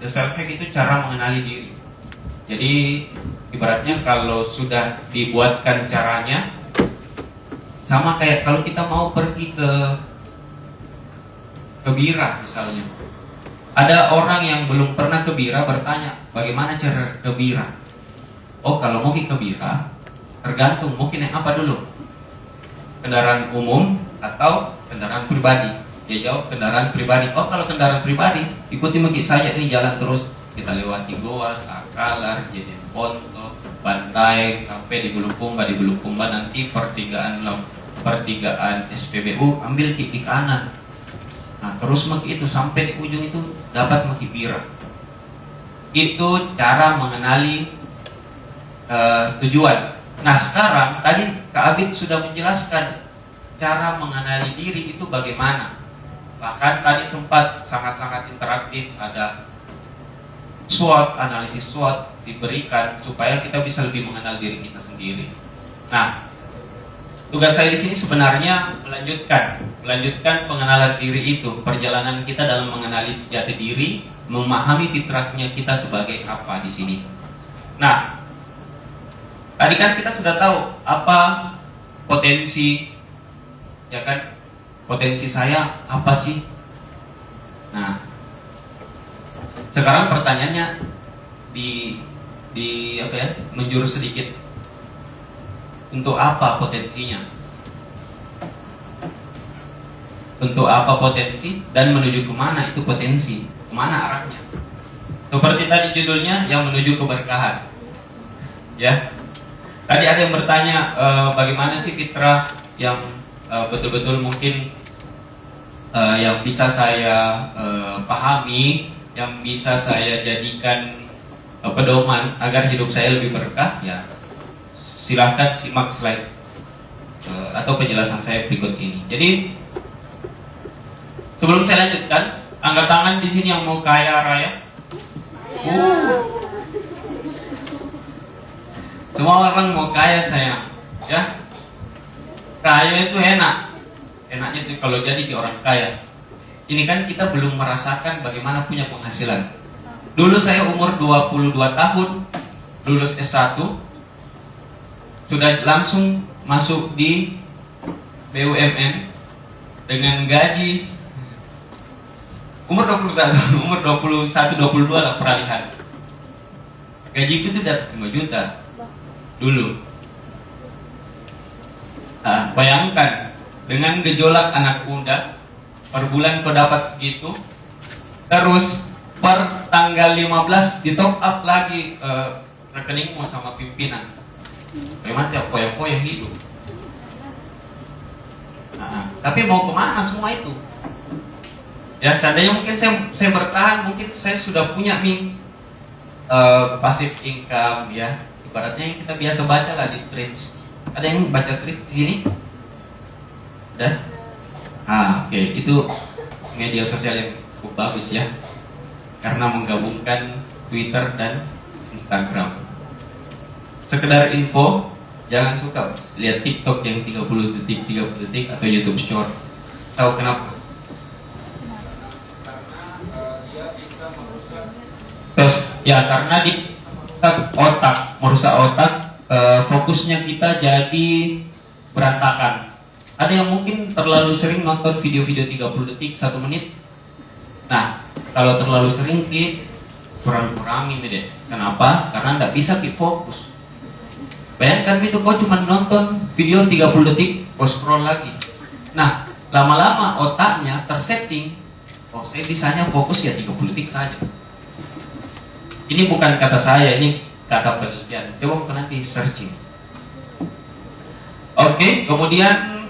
Speaker 8: The self hack itu cara mengenali diri. Jadi ibaratnya kalau sudah dibuatkan caranya, sama kayak kalau kita mau pergi ke Bira misalnya. Ada orang yang belum pernah ke Bira bertanya, bagaimana cara ke Bira? Oh, kalau mau ke Bira, tergantung mau naik apa dulu, kendaraan umum atau kendaraan pribadi. Dia jawab kendaraan pribadi. Oh, kalau kendaraan pribadi, ikuti mengikut saja ini jalan terus. Kita lewati Goa, Sakalar, Jejen Ponto, Bantai, sampai di Bulukumba. Di Bulukumba nanti pertigaan SPBU, ambil kiri kanan. Nah, terus maki itu sampai di ujung itu dapat maki Bira. Itu cara mengenali tujuan. Nah, sekarang tadi Kak Abid sudah menjelaskan cara mengenali diri itu bagaimana. Bahkan tadi sempat sangat-sangat interaktif, ada SWOT, analisis SWOT diberikan supaya kita bisa lebih mengenal diri kita sendiri. Nah, tugas saya di sini sebenarnya melanjutkan pengenalan diri itu, perjalanan kita dalam mengenali jati diri, memahami fitrahnya kita sebagai apa di sini. Nah, tadi kan kita sudah tahu apa potensi, ya kan? Potensi saya apa sih? Nah, sekarang pertanyaannya menjurus sedikit. Untuk apa potensinya? Untuk apa potensi dan menuju kemana itu potensi? Kemana arahnya? Seperti tadi judulnya, yang menuju keberkahan. Ya, tadi ada yang bertanya bagaimana sih fitrah yang betul-betul mungkin yang bisa saya pahami, yang bisa saya jadikan pedoman agar hidup saya lebih berkah. Ya, silahkan simak slide atau penjelasan saya berikut ini. Jadi sebelum saya lanjutkan, angkat tangan di sini yang mau kaya raya. Semua orang mau kaya sayang, ya. Kaya itu enak. Enaknya itu kalau jadi orang kaya. Ini kan kita belum merasakan bagaimana punya penghasilan. Dulu saya umur 22 tahun, lulus S1, sudah langsung masuk di BUMN dengan gaji umur 21, 22 lah peralihan. Gaji itu sudah 5 juta dulu. Nah, bayangkan dengan gejolak anak muda, per bulan kau dapat segitu, terus per tanggal 15 di top up lagi rekeningmu sama pimpinan. Bagaimana tiap poya-poya hidup. Nah, tapi mau kemana semua itu? Ya, seandainya mungkin saya bertahan, mungkin saya sudah punya nih passive income, ya. Ibaratnya yang kita biasa baca lah di Threads. Ada yang baca Threads di sini? Ada? Oke. Itu media sosial yang cukup bagus ya, karena menggabungkan Twitter dan Instagram. Sekedar info, jangan suka lihat TikTok yang 30 detik atau YouTube Short. Tahu kenapa? Terus ya, karena di otak, merusak otak, fokusnya kita jadi berantakan. Ada yang mungkin terlalu sering nonton video-video 30 detik, 1 menit. Nah, kalau terlalu sering kurang-kurangin deh. Kenapa? Karena nggak bisa keep fokus. Bayangkan itu kau cuma nonton video 30 detik, kau scroll lagi. Nah, lama-lama otaknya tersetting, oh saya bisanya fokus ya 30 detik saja. Ini bukan kata saya, ini kata penelitian. Coba nanti searching. Oke, kemudian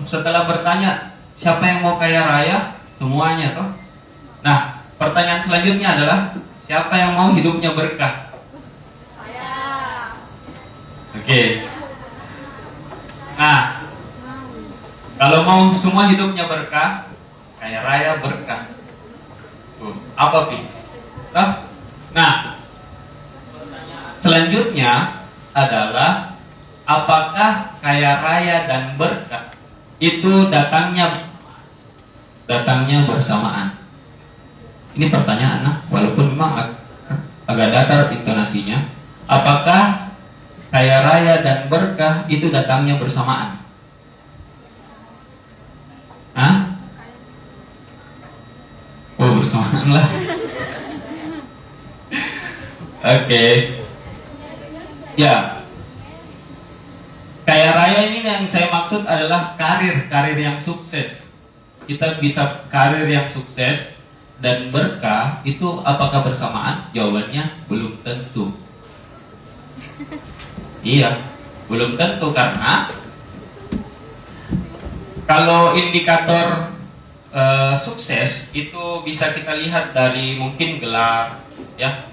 Speaker 8: setelah bertanya siapa yang mau kaya raya, semuanya toh. Nah, pertanyaan selanjutnya adalah siapa yang mau hidupnya berkah? Saya. Oke. Nah, kalau mau semua hidupnya berkah, kaya raya berkah. Apa Pi? Nah, selanjutnya adalah apakah kaya raya dan berkah itu datangnya bersamaan? Ini pertanyaan, nah, walaupun memang agak datar intonasinya. Apakah kaya raya dan berkah itu datangnya bersamaan? Hah? Oh, bersamaan lah. Oke. Ya. Kaya raya ini yang saya maksud adalah karir yang sukses. Kita bisa karir yang sukses dan berkah itu apakah bersamaan? Jawabannya belum tentu. Iya, belum tentu, karena kalau indikator sukses itu bisa kita lihat dari mungkin gelar, ya,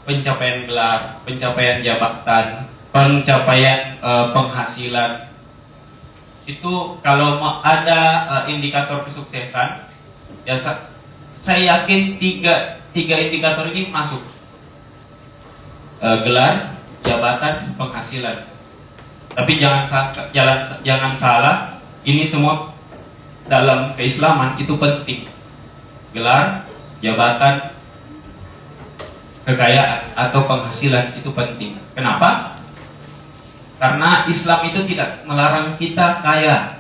Speaker 8: pencapaian gelar, pencapaian jabatan, pencapaian penghasilan. Itu kalau ada indikator kesuksesan, ya saya yakin tiga indikator ini masuk. Gelar, jabatan, penghasilan. Tapi jangan salah, ini semua dalam keislaman itu penting. Gelar, jabatan, kekayaan atau penghasilan itu penting. Kenapa? Karena Islam itu tidak melarang kita kaya.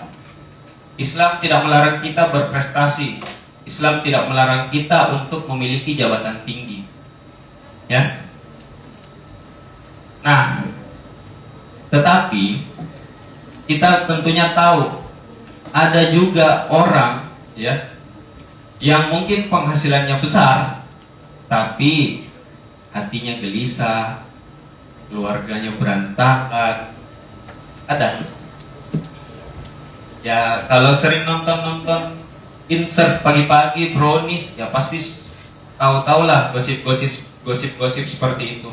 Speaker 8: Islam tidak melarang kita berprestasi. Islam tidak melarang kita untuk memiliki jabatan tinggi. Ya. Nah, tetapi kita tentunya tahu ada juga orang, ya, yang mungkin penghasilannya besar tapi hatinya gelisah, keluarganya berantakan. Ada. Ya, kalau sering nonton insert pagi-pagi brownies, ya pasti tahu-tahulah gosip-gosip seperti itu.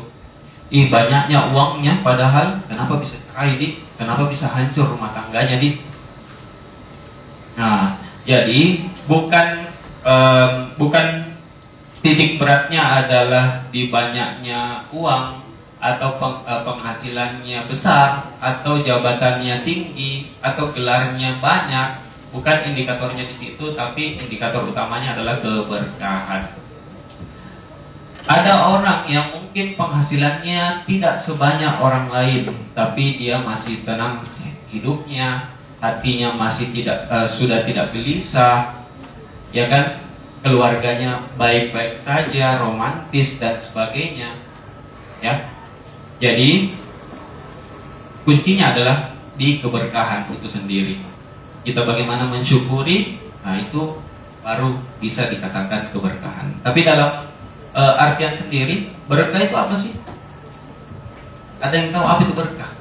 Speaker 8: Banyaknya uangnya, padahal kenapa bisa cerai, Dik? Kenapa bisa hancur rumah tangganya, Dik? Nah, jadi bukan titik beratnya adalah di banyaknya uang atau penghasilannya besar atau jabatannya tinggi atau gelarnya banyak. Bukan indikatornya di situ, tapi indikator utamanya adalah keberkahan. Ada orang yang mungkin penghasilannya tidak sebanyak orang lain, tapi dia masih tenang hidupnya, hatinya masih sudah tidak gelisah, ya kan? Keluarganya baik-baik saja, romantis dan sebagainya, ya. Jadi kuncinya adalah di keberkahan itu sendiri. Kita bagaimana mensyukuri, nah itu baru bisa dikatakan keberkahan. Tapi dalam artian sendiri, berkah itu apa sih? Ada yang tahu apa itu berkah?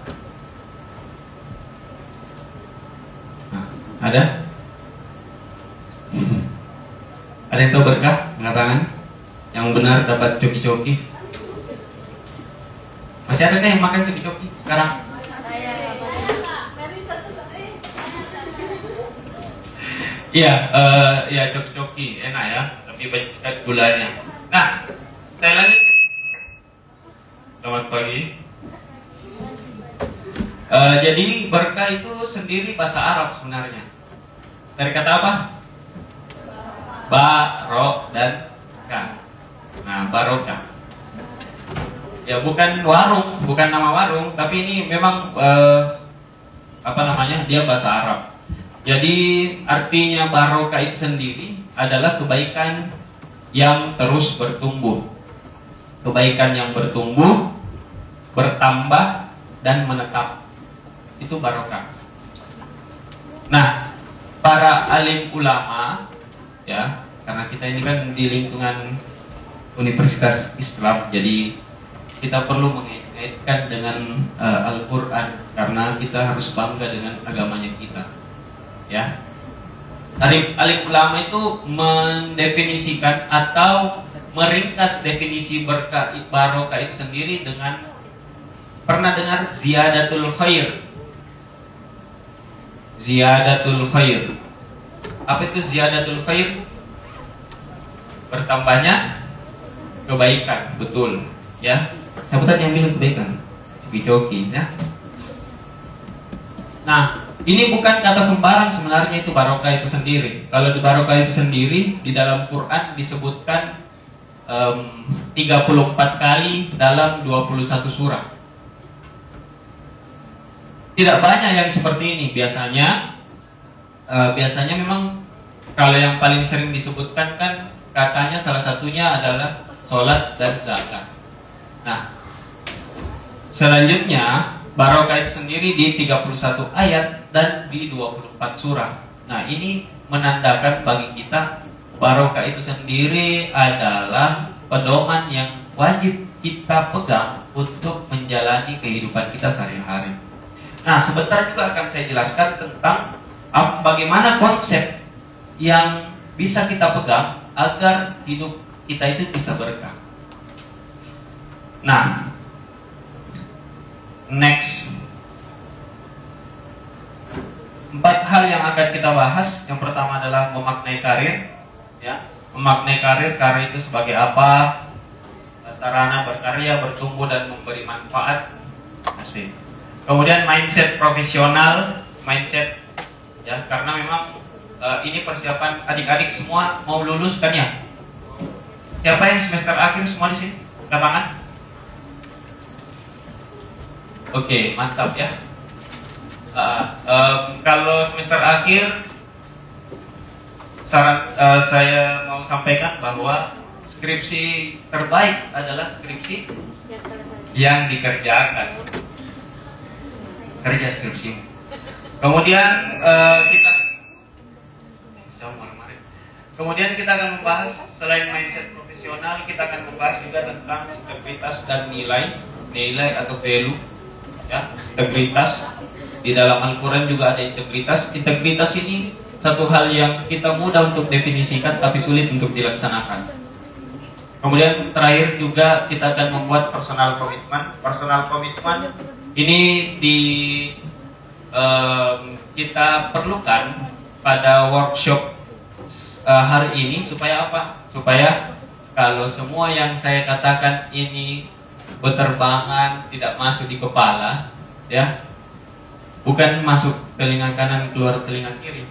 Speaker 8: Nah, ada? Ada yang tahu berkah? Angkat tangan. Yang benar dapat coki-coki. Masih ada yang makan coki-coki sekarang? Iya, coki-coki enak ya, tapi banyak sekali gulanya. Nah, saya lanjut. Selamat pagi. Jadi berkah itu sendiri bahasa Arab sebenarnya. Dari kata apa? Barok dan kah. Nah, barokah. Ya bukan warung, bukan nama warung, tapi ini memang dia bahasa Arab. Jadi artinya barokah itu sendiri adalah kebaikan yang terus bertumbuh. Kebaikan yang bertumbuh, bertambah dan menetap. Itu barokah. Nah, para alim ulama, ya, karena kita ini kan di lingkungan Universitas Islam, jadi kita perlu mengaitkan dengan Al-Quran, karena kita harus bangga dengan agamanya kita. Ya, alim ulama itu mendefinisikan atau meringkas definisi barokah itu sendiri dengan, pernah dengar ziyadatul khair? ziyadatul khair. Apa itu ziyadatul khair? Bertambahnya kebaikan, betul. Ya, siapa yang bilang kebaikan? Bijoki, ya. Nah, ini bukan kata sembarang, sebenarnya itu barokah itu sendiri. Kalau di barokah itu sendiri, di dalam Quran disebutkan 34 kali dalam 21 surah. Tidak banyak yang seperti ini. Biasanya memang kalau yang paling sering disebutkan kan katanya salah satunya adalah sholat dan zakat. Nah, selanjutnya barokah itu sendiri di 31 ayat dan di 24 surah. Nah, ini menandakan bagi kita barokah itu sendiri adalah pedoman yang wajib kita pegang untuk menjalani kehidupan kita sehari-hari. Nah, sebentar juga akan saya jelaskan tentang bagaimana konsep yang bisa kita pegang agar hidup kita itu bisa berkah. Nah, next 4 hal yang akan kita bahas. Yang pertama adalah memaknai karir, ya. Memaknai karir itu sebagai apa? Sarana berkarya, bertumbuh dan memberi manfaat. Asik. Kemudian mindset profesional, ya, karena memang ini persiapan adik-adik semua mau lulus kan ya? Siapa yang semester akhir semua di sini? Angkat tangan. Oke, mantap ya. Kalau semester akhir, saya mau sampaikan bahwa skripsi terbaik adalah skripsi yang dikerjakan. Kerja skripsi. Kemudian kita akan membahas selain mindset profesional, kita akan membahas juga tentang integritas dan nilai atau value. Ya, integritas. Di dalam Al-Quran juga ada integritas. Integritas ini satu hal yang kita mudah untuk definisikan tapi sulit untuk dilaksanakan. Kemudian terakhir juga kita akan membuat personal commitment. Personal commitment ini kita perlukan pada workshop hari ini supaya apa? Supaya kalau semua yang saya katakan ini berterbangan, tidak masuk di kepala, ya, bukan masuk telinga kanan keluar telinga kiri,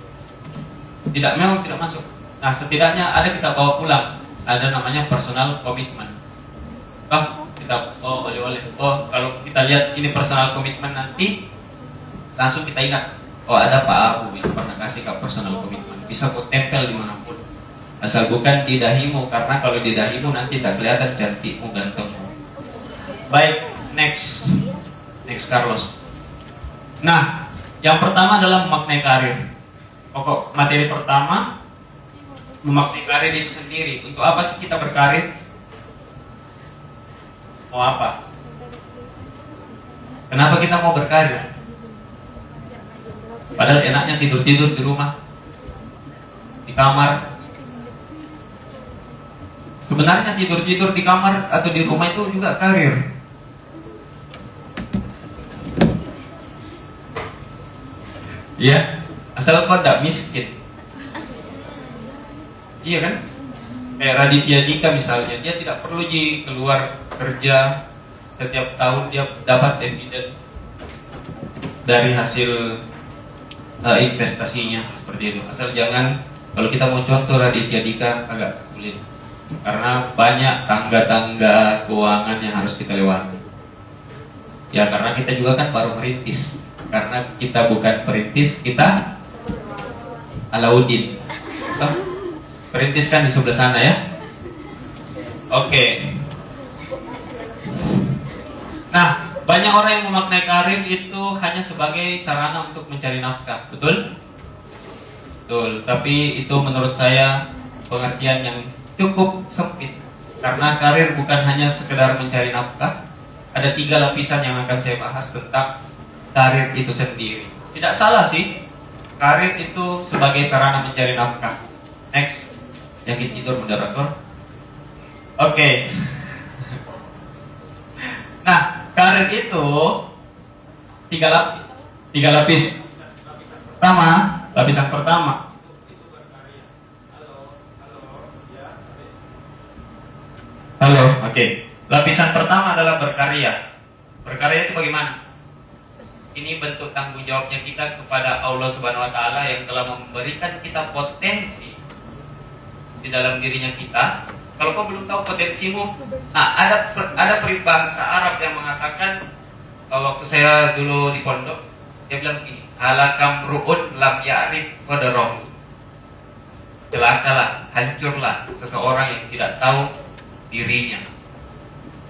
Speaker 8: memang tidak masuk. Nah, setidaknya ada kita bawa pulang, ada namanya personal commitment. Oleh-oleh. Kalau kita lihat ini personal commitment nanti langsung kita ingat, ada Pak Abu yang pernah kasih personal commitment, bisa kau tempel dimanapun, asal bukan di dahimu, karena kalau di dahimu nanti tak kelihatan cantikmu, gantengmu. Baik, next Carlos. Nah, yang pertama adalah memaknai karir. Pokok materi pertama, memaknai karir itu sendiri. Untuk apa sih kita berkarir? Mau apa? Kenapa kita mau berkarir? Padahal enaknya tidur-tidur di rumah, di kamar. Sebenarnya tidur-tidur di kamar atau di rumah itu juga karir. Ya, asal kau tidak miskin. Iya kan? Kayak Raditya Dika misalnya, dia tidak perlu keluar kerja, setiap tahun dia dapat dividen dari hasil investasinya, seperti itu. Asal jangan, kalau kita mau contoh Raditya Dika agak sulit, karena banyak tangga-tangga keuangan yang harus kita lewati. Ya, karena kita juga kan baru merintis. Karena kita bukan perintis, kita Alauddin. Perintis kan di sebelah sana ya. Oke. Nah, banyak orang yang memaknai karir itu hanya sebagai sarana untuk mencari nafkah, betul? Betul, tapi itu menurut saya pengertian yang cukup sempit. Karena karir bukan hanya sekedar mencari nafkah. Ada 3 lapisan yang akan saya bahas tentang karir itu sendiri. Tidak salah sih, karir itu sebagai sarana mencari nafkah. Next, yang tidur moderator. Oke. Nah, karir itu 3 lapis. Lapisan pertama. Halo, oke. Lapisan pertama adalah berkarya. Berkarya itu bagaimana? Ini bentuk tanggung jawabnya kita kepada Allah Subhanahu wa taala yang telah memberikan kita potensi di dalam dirinya kita. Kalau kau belum tahu potensimu, nah ada peribahasa Arab yang mengatakan, waktu saya dulu di pondok, dia bilang gini, halakam ru'un lam ya'rif qadarahu. Celakalah, hancurlah seseorang yang tidak tahu dirinya.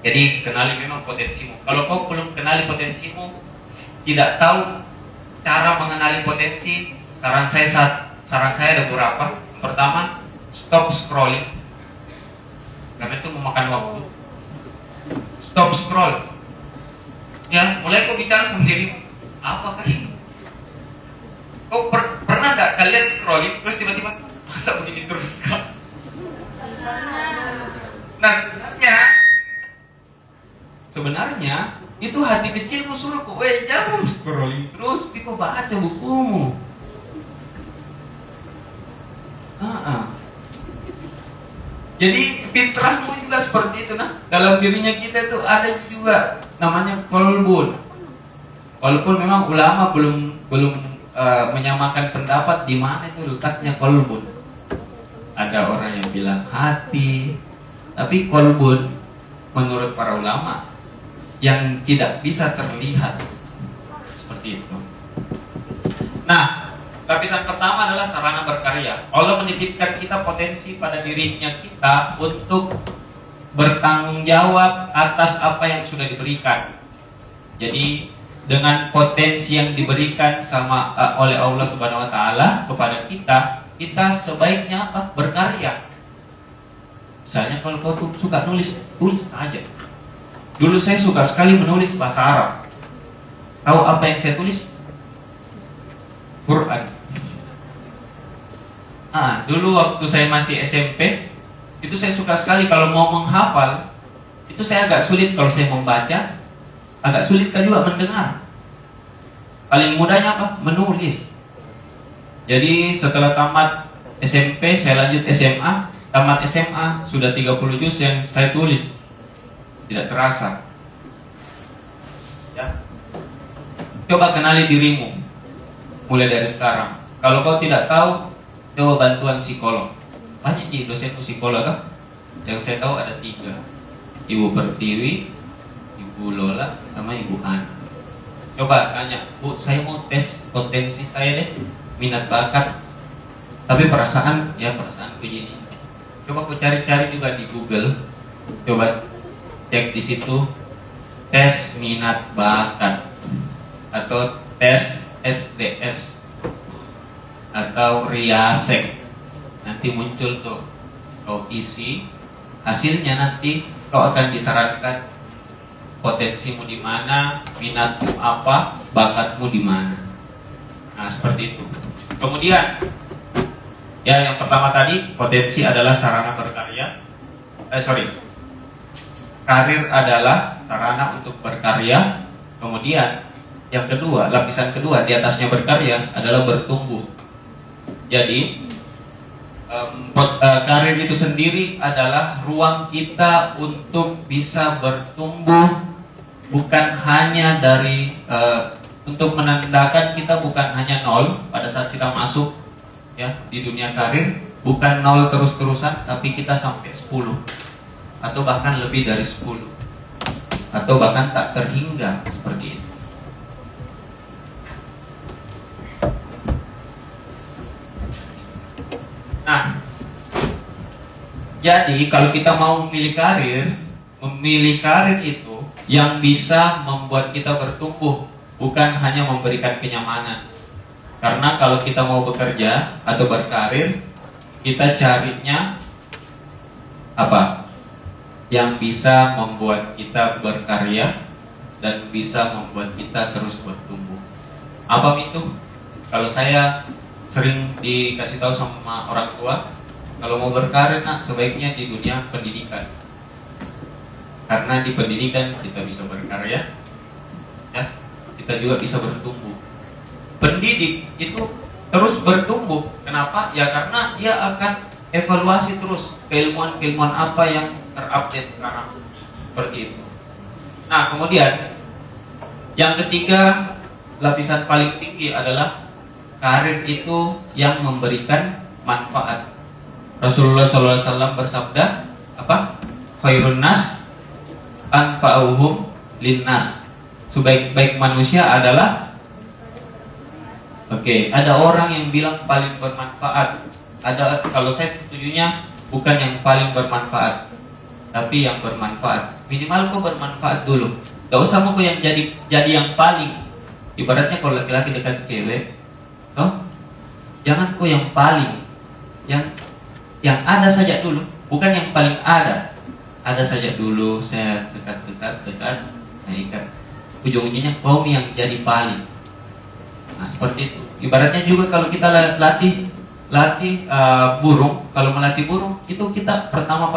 Speaker 8: Jadi kenali memang potensimu. Kalau kau belum kenali potensimu, tidak tahu cara mengenali potensi, saran saya ada beberapa. Pertama, stop scrolling, karena itu memakan waktu. Stop scroll. Ya, mulai kau bicara sendiri. Apakah ini? Kau pernah nggak kalian scrolling terus tiba-tiba masa begini terus kak? Nah sebenarnya itu hati kecilmu suruh kau, jangan scrolling terus, tapi kau baca bukumu. Jadi fitrahmu juga seperti itu. Nah, dalam dirinya kita itu ada juga namanya kolbun. Walaupun memang ulama belum menyamakan pendapat di mana itu letaknya kolbun. Ada orang yang bilang hati, tapi kolbun menurut para ulama yang tidak bisa terlihat seperti itu. Nah, lapisan pertama adalah sarana berkarya. Allah menitipkan kita potensi pada dirinya kita untuk bertanggung jawab atas apa yang sudah diberikan. Jadi dengan potensi yang diberikan oleh Allah Subhanahu wa taala kepada kita sebaiknya apa? Berkarya. Misalnya kalau kau suka tulis saja. Dulu saya suka sekali menulis bahasa Arab. Tahu apa yang saya tulis? Quran. Dulu waktu saya masih SMP, itu saya suka sekali kalau mau menghafal. Itu saya agak sulit kalau saya membaca, agak sulit juga mendengar. Paling mudahnya apa? Menulis. Jadi setelah tamat SMP, saya lanjut SMA. Tamat SMA, sudah 30 juz yang saya tulis. Tidak terasa. Ya. Coba kenali dirimu mulai dari sekarang. Kalau kau tidak tahu, coba bantuan psikolog. Banyak di dosen psikolog kan? Yang saya tahu ada 3. Ibu Pertiwi, Ibu Lola, sama Ibu Ana. Coba tanya, Bu, saya mau tes potensi saya deh, minat bakat. Tapi perasaan begini. Coba aku cari-cari juga di Google. Coba cek di situ tes minat bakat atau tes SDS atau Riasek. Nanti muncul tuh, kau isi hasilnya, nanti kau akan disarankan potensimu di mana, minatmu apa, bakatmu di mana. Nah, seperti itu. Kemudian ya, yang pertama tadi potensi adalah sarana berkarya. Karir adalah sarana untuk berkarya. Kemudian yang kedua, lapisan kedua di atasnya berkarya adalah bertumbuh. Jadi karir itu sendiri adalah ruang kita untuk bisa bertumbuh, bukan hanya dari untuk menandakan kita bukan hanya 0 pada saat kita masuk ya di dunia karir, bukan 0 terus-terusan, tapi kita sampai 10 atau bahkan lebih dari 10 atau bahkan tak terhingga seperti itu. Nah, jadi kalau kita mau memilih karir itu yang bisa membuat kita bertumbuh, bukan hanya memberikan kenyamanan. Karena kalau kita mau bekerja atau berkarir, kita carinya apa? Yang bisa membuat kita berkarya dan bisa membuat kita terus bertumbuh. Apa itu? Kalau saya sering dikasih tahu sama orang tua, kalau mau berkarir, sebaiknya di dunia pendidikan. Karena di pendidikan kita bisa berkarya, ya, kita juga bisa bertumbuh. Pendidik itu terus bertumbuh. Kenapa? Ya karena dia akan evaluasi terus keilmuan-keilmuan apa yang terupdate sekarang. Seperti itu. Nah, kemudian yang ketiga, lapisan paling tinggi adalah karir itu yang memberikan manfaat. Rasulullah SAW bersabda, apa? Khairun nas anfa'uhum linnas. Sebaik-baik manusia adalah, ada orang yang bilang paling bermanfaat. Ada, kalau saya setujunya bukan yang paling bermanfaat, tapi yang bermanfaat. Minimal kau bermanfaat dulu. Gak usah mau kau yang jadi yang paling. Ibaratnya kalau laki-laki dekat cewek, jangan kau yang paling. Yang ada saja dulu, bukan yang paling ada. Ada saja dulu, saya dekat, saya ikat. Ujung-ujungnya kau yang jadi paling. Nah, seperti itu. Ibaratnya juga kalau kita latih burung, kalau melatih burung itu kita pertama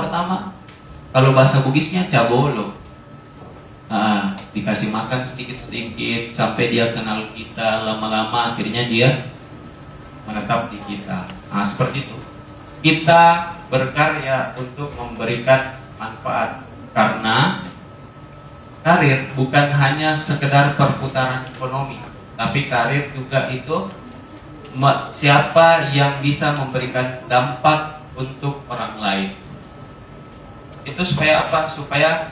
Speaker 8: kalau bahasa Bugisnya cabolo, dikasih makan sedikit-sedikit sampai dia kenal kita, lama-lama akhirnya dia menetap di kita. Nah, seperti itu. Kita berkarya untuk memberikan manfaat, karena karir bukan hanya sekedar perputaran ekonomi, tapi karir juga itu siapa yang bisa memberikan dampak untuk orang lain. Itu supaya apa? Supaya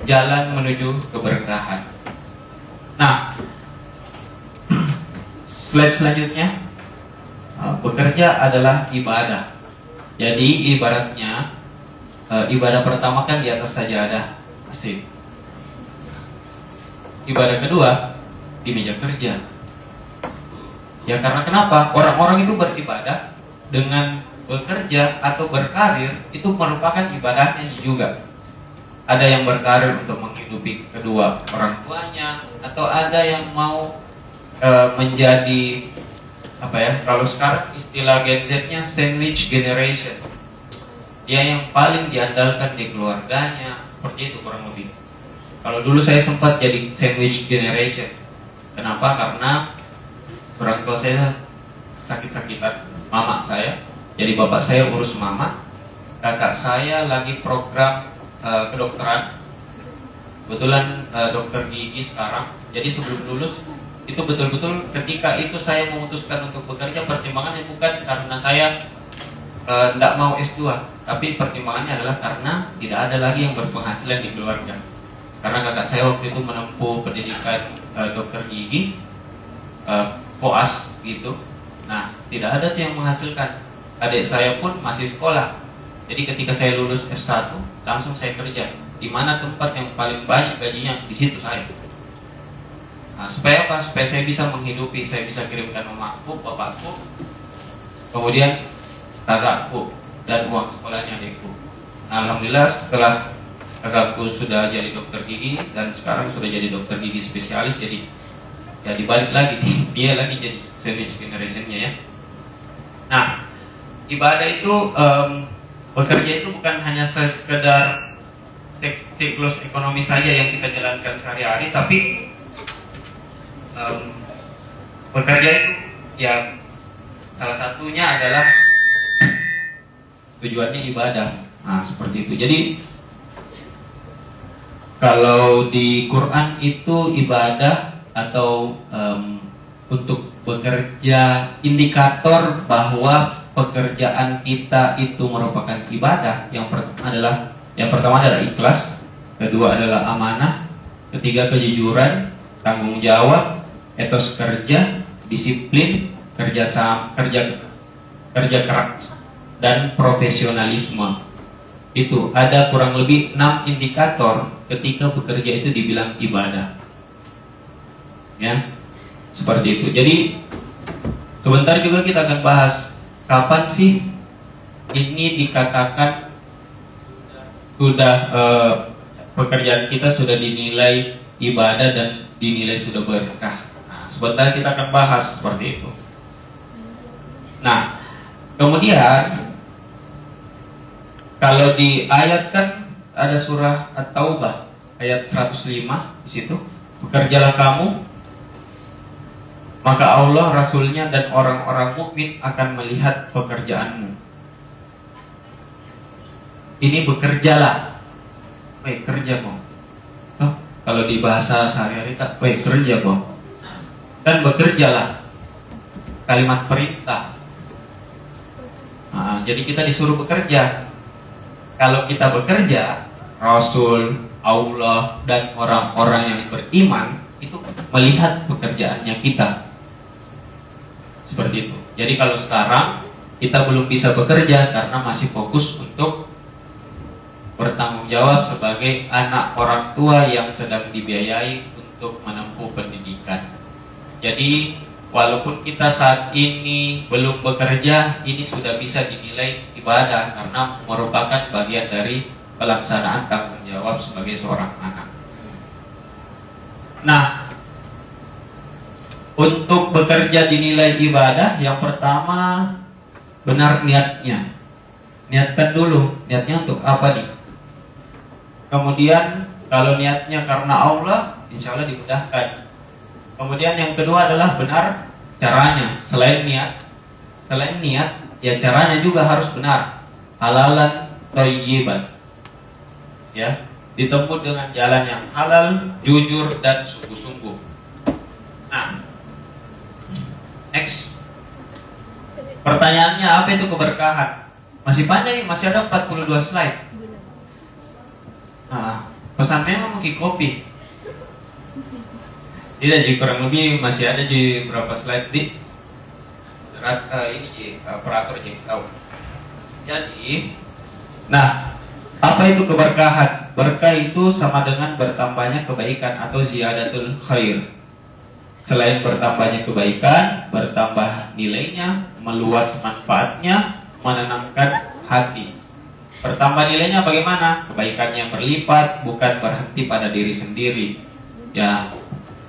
Speaker 8: jalan menuju keberkahan. Nah, slide selanjutnya, bekerja adalah ibadah. Jadi ibaratnya ibadah pertama kan di atas sajadah, asik. Ibadah kedua di meja kerja. Ya karena kenapa? Orang-orang itu beribadah dengan bekerja atau berkarir itu merupakan ibadahnya juga. Ada yang berkarir untuk menghidupi kedua orang tuanya, atau ada yang mau menjadi kalau sekarang istilah Gen Z-nya sandwich generation. Dia yang paling diandalkan di keluarganya, seperti itu kurang lebih. Kalau dulu saya sempat jadi sandwich generation. Kenapa? Karena orang tua saya sakit-sakitan, mama saya. Jadi bapak saya urus mama, kakak saya lagi program kedokteran. Kebetulan dokter gigi sekarang. Jadi sebelum lulus itu betul-betul ketika itu saya memutuskan untuk bekerja, pertimbangannya bukan karena saya tidak mau S2, tapi pertimbangannya adalah karena tidak ada lagi yang berpenghasilan di keluarga. Karena kakak saya waktu itu menempuh pendidikan dokter gigi, koas gitu. Nah, tidak ada tuh yang menghasilkan. Adik saya pun masih sekolah. Jadi ketika saya lulus S1, langsung saya kerja. Di mana tempat yang paling banyak gajinya, di situ saya. Nah, supaya apa? Supaya saya bisa menghidupi, saya bisa kirimkan mamaku, bapakku, kemudian kakakku, dan uang sekolahnya adikku. Nah, alhamdulillah setelah kakakku sudah jadi dokter gigi dan sekarang sudah jadi dokter gigi spesialis, jadi ya dibalik lagi dia lagi jadi sandwich generation-nya ya. Nah, ibadah itu bekerja itu bukan hanya sekedar siklus ekonomi saja yang kita jalankan sehari-hari, tapi bekerja itu ya salah satunya adalah tujuannya ibadah. Nah, seperti itu. Jadi kalau di Quran itu ibadah atau untuk bekerja, indikator bahwa pekerjaan kita itu merupakan ibadah. Yang pertama adalah ikhlas, kedua adalah amanah, ketiga kejujuran, tanggung jawab, etos kerja, disiplin, kerja keras, dan profesionalisme. Itu ada kurang lebih 6 indikator ketika bekerja itu dibilang ibadah. Ya, seperti itu. Jadi sebentar juga kita akan bahas kapan sih ini dikatakan sudah pekerjaan kita sudah dinilai ibadah dan dinilai sudah berkah. Nah, sebentar kita akan bahas seperti itu. Nah, kemudian kalau di ayat kan ada surah At-Taubah ayat 105 di situ. Bekerjalah kamu maka Allah, Rasulnya, dan orang-orang mukmin akan melihat pekerjaanmu. Ini bekerjalah. Baik, kerja kok. Oh, kalau di bahasa sehari-hari tak, baik, kerja kok. Dan bekerjalah. Kalimat perintah. Nah, jadi kita disuruh bekerja. Kalau kita bekerja, Rasul, Allah, dan orang-orang yang beriman itu melihat pekerjaannya kita. Seperti itu. Jadi kalau sekarang kita belum bisa bekerja karena masih fokus untuk bertanggung jawab sebagai anak orang tua yang sedang dibiayai untuk menempuh pendidikan. Jadi walaupun kita saat ini belum bekerja, ini sudah bisa dinilai ibadah karena merupakan bagian dari pelaksanaan tanggung jawab sebagai seorang anak. Nah, untuk bekerja dinilai ibadah, yang pertama benar niatnya. Niatkan dulu, niatnya untuk apa nih? Kemudian kalau niatnya karena Allah, insya Allah dimudahkan. Kemudian yang kedua adalah benar caranya. Selain niat, ya caranya juga harus benar. Halalan thayyiban. Ya, ditempuh dengan jalan yang halal, jujur, dan sungguh-sungguh. Nah, next. Pertanyaannya, apa itu keberkahan? Masih panjang nih, masih ada 42 slide. Nah, pesannya mungkin kopi. Tidak, jadi kurang lebih masih ada di berapa slide di ini operator jadi tahu. Jadi, nah, apa itu keberkahan? Berkah itu sama dengan bertambahnya kebaikan atau ziyadatul khair. Selain bertambahnya kebaikan, bertambah nilainya, meluas manfaatnya, menenangkan hati. Bertambah nilainya bagaimana? Kebaikannya berlipat, bukan berhenti pada diri sendiri. Ya,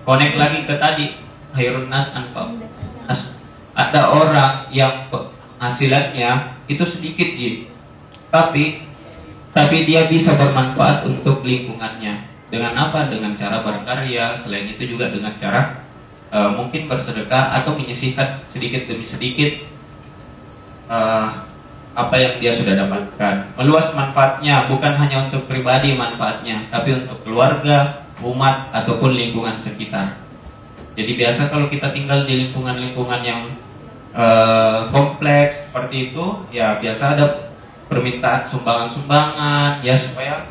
Speaker 8: connect lagi ke tadi, khairun nas anfa'un nas. Ada orang yang penghasilannya itu sedikit, tapi dia bisa bermanfaat untuk lingkungannya. Dengan apa? Dengan cara berkarya. Selain itu juga dengan cara mungkin bersedekah atau menyisihkan sedikit demi sedikit apa yang dia sudah dapatkan. Meluas manfaatnya bukan hanya untuk pribadi manfaatnya, tapi untuk keluarga, umat, ataupun lingkungan sekitar. Jadi biasa kalau kita tinggal di lingkungan-lingkungan yang kompleks seperti itu, ya biasa ada permintaan sumbangan-sumbangan, ya supaya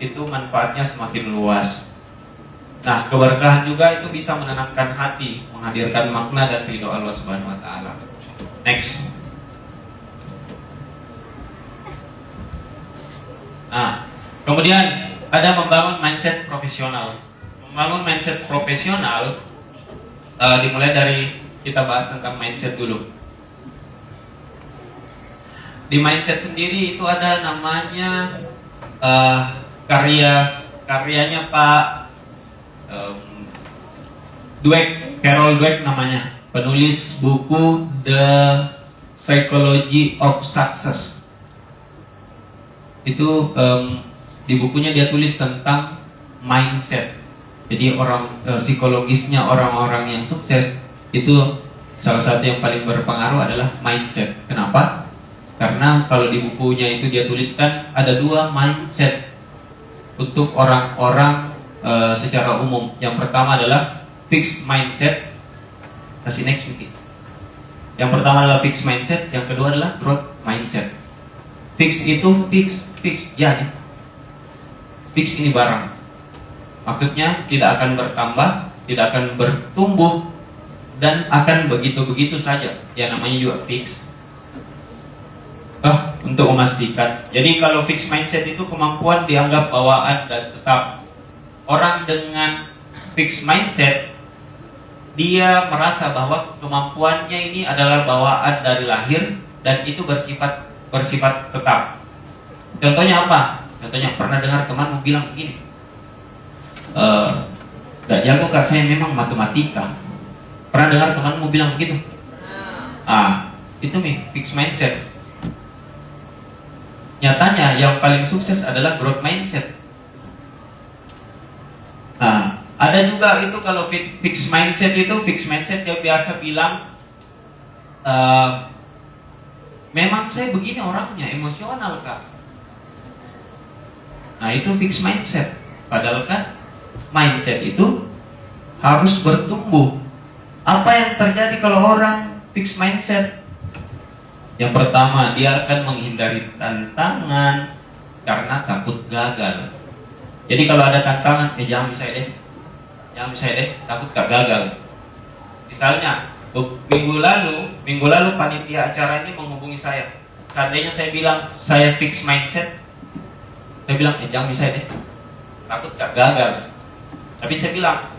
Speaker 8: itu manfaatnya semakin luas. Nah, keberkahan juga itu bisa menenangkan hati, menghadirkan makna dan ridho Allah Subhanahu wa taala. Next. Nah, kemudian ada membangun mindset profesional. Membangun mindset profesional dimulai dari kita bahas tentang mindset dulu. Di mindset sendiri itu ada namanya karyanya Pak Dweck, Carol Dweck namanya, penulis buku The Psychology of Success. Itu di bukunya dia tulis tentang mindset. Jadi psikologisnya orang-orang yang sukses itu salah satu yang paling berpengaruh adalah mindset. Kenapa? Karena kalau di bukunya itu dia tuliskan ada 2 mindset untuk orang-orang secara umum. Yang pertama adalah fixed mindset. Kasih next sedikit. Yang pertama adalah fixed mindset, yang kedua adalah growth mindset. Fix itu fix ya nih. Fix ini barang. Maksudnya tidak akan bertambah, tidak akan bertumbuh, dan akan begitu-begitu saja. Ya namanya juga fix. Untuk memastikan. Jadi kalau fix mindset itu kemampuan dianggap bawaan dan tetap. Orang dengan fix mindset, dia merasa bahwa kemampuannya ini adalah bawaan dari lahir dan itu bersifat tetap. Contohnya apa? Contohnya pernah dengar temanmu bilang begini, gak jago kak, saya memang matematika. Pernah dengar temanmu bilang begitu? Itu nih fix mindset. Nyatanya yang paling sukses adalah growth mindset. Ada Ada juga itu kalau fixed mindset dia biasa bilang memang saya begini orangnya, emosional kak. Nah itu fixed mindset. Padahal kan mindset itu harus bertumbuh. Apa yang terjadi kalau orang fixed mindset? Yang pertama, dia akan menghindari tantangan karena takut gagal. Jadi kalau ada tantangan, jangan bisa deh, takut gak gagal. Misalnya minggu lalu panitia acara ini menghubungi saya. Seandainya saya bilang saya fixed mindset, saya bilang jangan bisa deh, takut gak gagal. Tapi saya bilang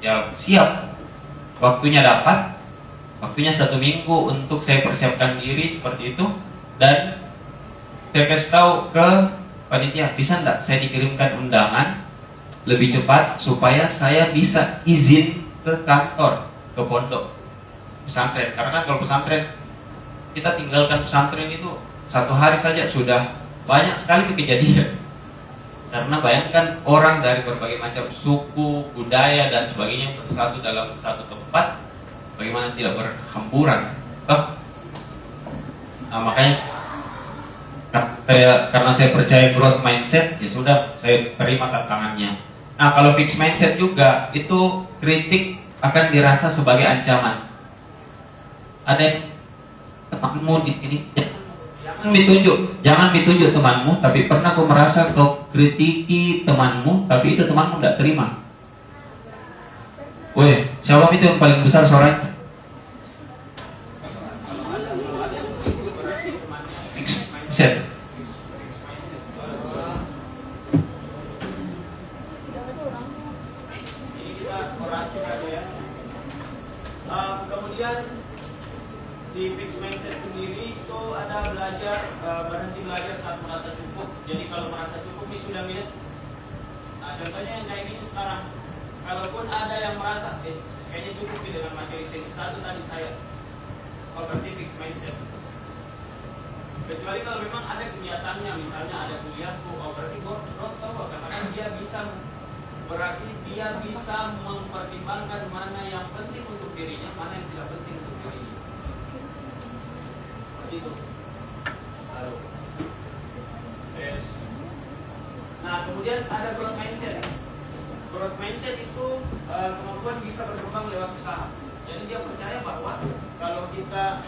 Speaker 8: ya siap, waktunya dapat, waktunya 1 minggu untuk saya persiapkan diri seperti itu. Dan saya kasih tahu ke panitia, bisa enggak saya dikirimkan undangan lebih cepat supaya saya bisa izin ke kantor, ke pondok pesantren. Karena kalau pesantren, kita tinggalkan pesantren itu 1 hari saja sudah banyak sekali kejadian. Karena bayangkan orang dari berbagai macam suku, budaya dan sebagainya bersatu dalam satu tempat, bagaimana tidak berhamburan? Nah, makanya karena saya percaya growth mindset, ya sudah saya terima tantangannya. Nah, kalau fixed mindset juga itu kritik akan dirasa sebagai ancaman. Ada yang temanmu di sini, jangan ditunjuk temanmu, tapi pernah kau merasa kau kritiki temanmu, tapi itu temanmu tidak terima. Weh, siapa itu yang paling besar suaranya? Fixed mindset.
Speaker 9: Kemudian di fixed mindset sendiri itu ada belajar, berhenti belajar saat merasa cukup. Jadi kalau merasa cukup ini sudah milik. Nah, contohnya yang kayak gini sekarang, kalaupun ada yang merasa kayaknya cukup dengan materi sesi 1 tadi saya, berarti fixed mindset. Kecuali kalau memang ada kegiatannya, misalnya ada kuliahku, berarti growth tahu, karena dia bisa, berarti dia bisa mempertimbangkan mana yang penting untuk dirinya, mana yang tidak penting untuk dirinya. Seperti itu. Lalu, yes. Nah, kemudian ada growth mindset. Growth mindset itu kemampuan bisa berkembang lewat usaha. Jadi dia percaya bahwa kalau kita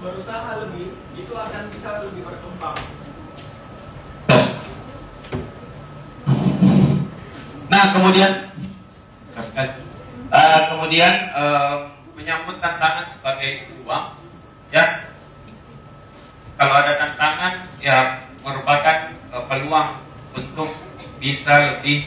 Speaker 9: berusaha lebih, itu akan bisa lebih berkembang.
Speaker 8: Nah, kemudian menyambut tantangan sebagai uang, ya. Kalau ada tantangan, ya merupakan peluang untuk bisa lebih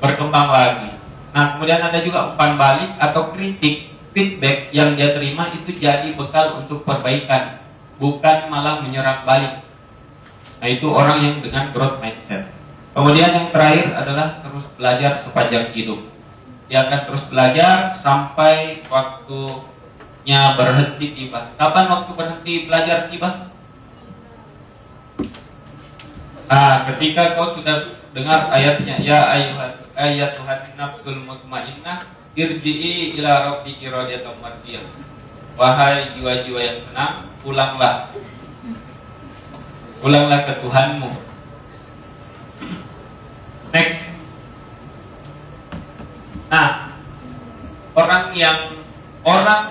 Speaker 8: berkembang lagi. Nah, kemudian ada juga umpan balik atau kritik, feedback yang dia terima itu jadi bekal untuk perbaikan, bukan malah menyerang balik. Nah, itu orang yang dengan growth mindset. Kemudian yang terakhir adalah terus belajar sepanjang hidup. Dia akan terus belajar sampai waktunya berhenti tiba. Kapan waktu berhenti belajar tiba? Nah, ketika kau sudah dengar ayatnya, ya ayat Tuhan nafsul mutmainnah irji'i ila rabbiki radiyatan mardiyah. Wahai jiwa-jiwa yang tenang, pulanglah ke Tuhanmu. Next. Nah, orang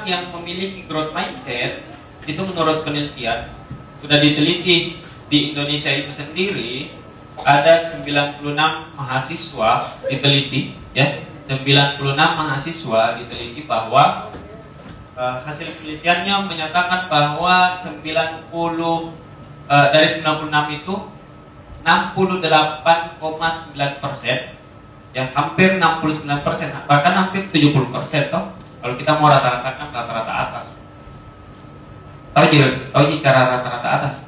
Speaker 8: yang memiliki growth mindset itu menurut penelitian, sudah diteliti di Indonesia itu sendiri ada 96 mahasiswa diteliti, ya. 96 mahasiswa diteliti bahwa hasil penelitiannya menyatakan bahwa 90 dari 96 itu 68,9%, ya hampir 69%, bahkan hampir 70%, toh. Kalau kita mau rata-ratakan rata-rata atas. Tahu cara rata-rata atas?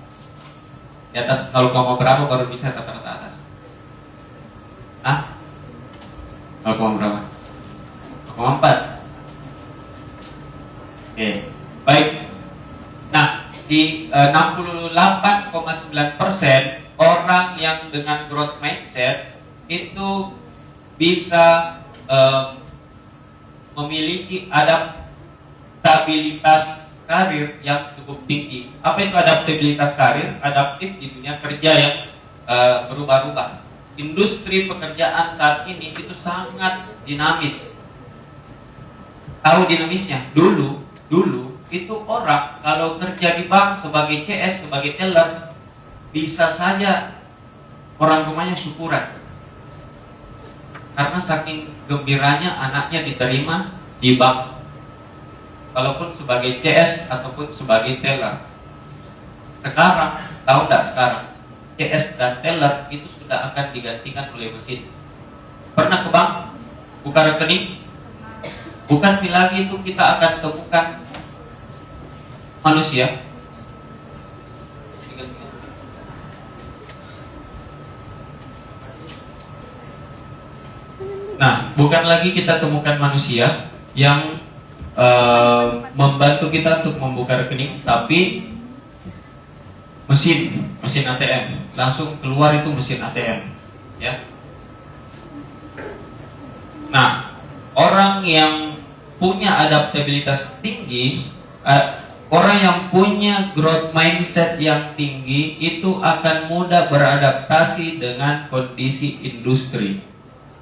Speaker 8: Di atas 0, berapa baru bisa rata-rata atas? 0, berapa? 0,4. Oke, baik. Nah, di 68,9% orang yang dengan growth mindset itu bisa memiliki adaptabilitas karir yang cukup tinggi. Apa itu adaptabilitas karir? Adaptif di dunia kerja yang berubah-ubah. Industri pekerjaan saat ini itu sangat dinamis. Tahu dinamisnya? Dulu itu orang kalau kerja di bank sebagai CS, sebagai teller, bisa saja orang rumahnya syukuran. Karena saking gembiranya anaknya diterima di bank, walaupun sebagai CS ataupun sebagai teller. Sekarang, tahu tidak sekarang, CS dan teller itu sudah akan digantikan oleh mesin. Pernah ke bank, buka rekening, bukan lagi itu kita akan temukan manusia. Nah, bukan lagi kita temukan manusia yang membantu kita untuk membuka rekening, tapi mesin ATM. Langsung keluar itu mesin ATM, ya. Nah, orang yang punya adaptabilitas tinggi, orang yang punya growth mindset yang tinggi itu akan mudah beradaptasi dengan kondisi industri.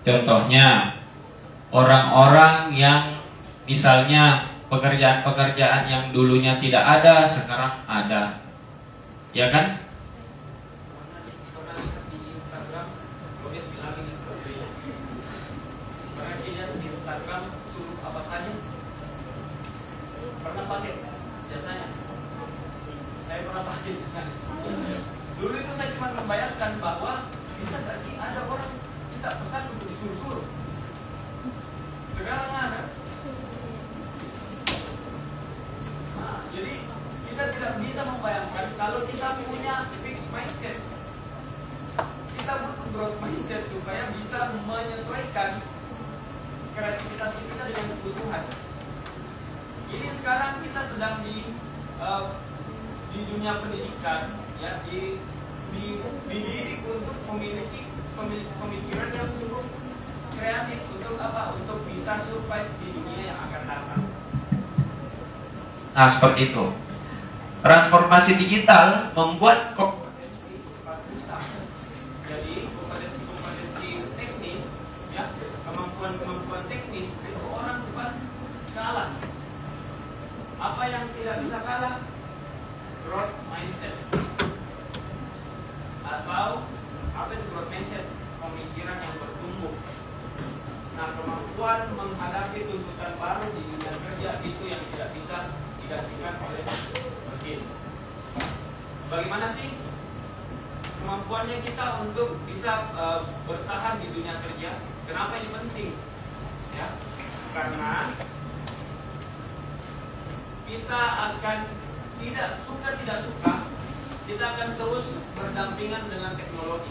Speaker 8: Contohnya, orang-orang yang misalnya pekerjaan-pekerjaan yang dulunya tidak ada, sekarang ada. Ya kan?
Speaker 9: Pernah pakai jasanya? Saya pernah pakai jasanya. Dulu itu saya cuma membayangkan bahwa bisa nggak sih ada orang kita pesan untuk disuruh-suruh. Sekarang ada. Nah, jadi kita tidak bisa membayangkan kalau kita punya fixed mindset. Kita butuh growth mindset supaya bisa menyesuaikan kreativitas kita dengan kebutuhan. Ini sekarang kita sedang di dunia pendidikan, ya, dididik untuk memiliki pemikiran yang cukup kreatif untuk apa? Untuk bisa survive di dunia yang akan datang.
Speaker 8: Nah, seperti itu. Transformasi digital membuat
Speaker 9: Kompetensi usaha. Jadi kompetensi teknis, ya, kemampuan teknis itu orang cepat kalah. Apa yang tidak bisa kalah? Growth mindset. Atau apa itu growth mindset? Pemikiran yang bertumbuh. Nah, kemampuan menghadapi tuntutan baru di dunia kerja itu yang tidak bisa digantikan oleh mesin. Bagaimana sih kemampuannya kita untuk bisa bertahan di dunia kerja? Kenapa ini penting? Ya, karena kita akan tidak suka, kita akan terus berdampingan dengan teknologi.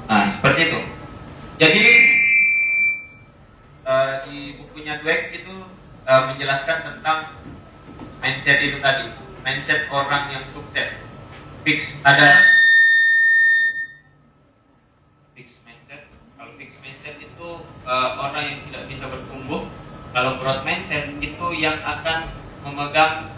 Speaker 8: Nah, seperti itu. Jadi di bukunya Dweck itu menjelaskan tentang mindset itu tadi, mindset orang yang sukses. Ada fixed mindset. Kalau fixed mindset itu orang yang tidak bisa bertumbuh. Kalau growth mindset itu yang akan memegang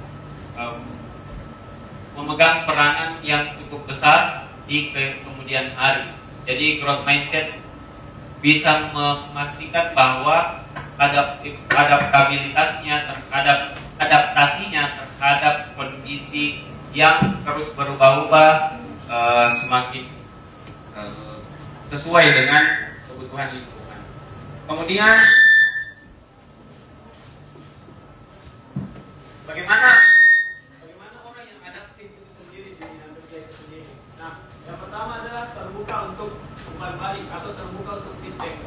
Speaker 8: peranan yang cukup besar di kemudian hari. Jadi growth mindset bisa memastikan bahwa adaptabilitasnya adaptasinya terhadap kondisi yang terus berubah-ubah semakin sesuai dengan kebutuhan lingkungan. Kemudian bagaimana orang yang adaptif itu sendiri di dunia kerja itu sendiri.
Speaker 9: Nah, yang pertama adalah terbuka untuk umpan balik atau terbuka untuk feedback.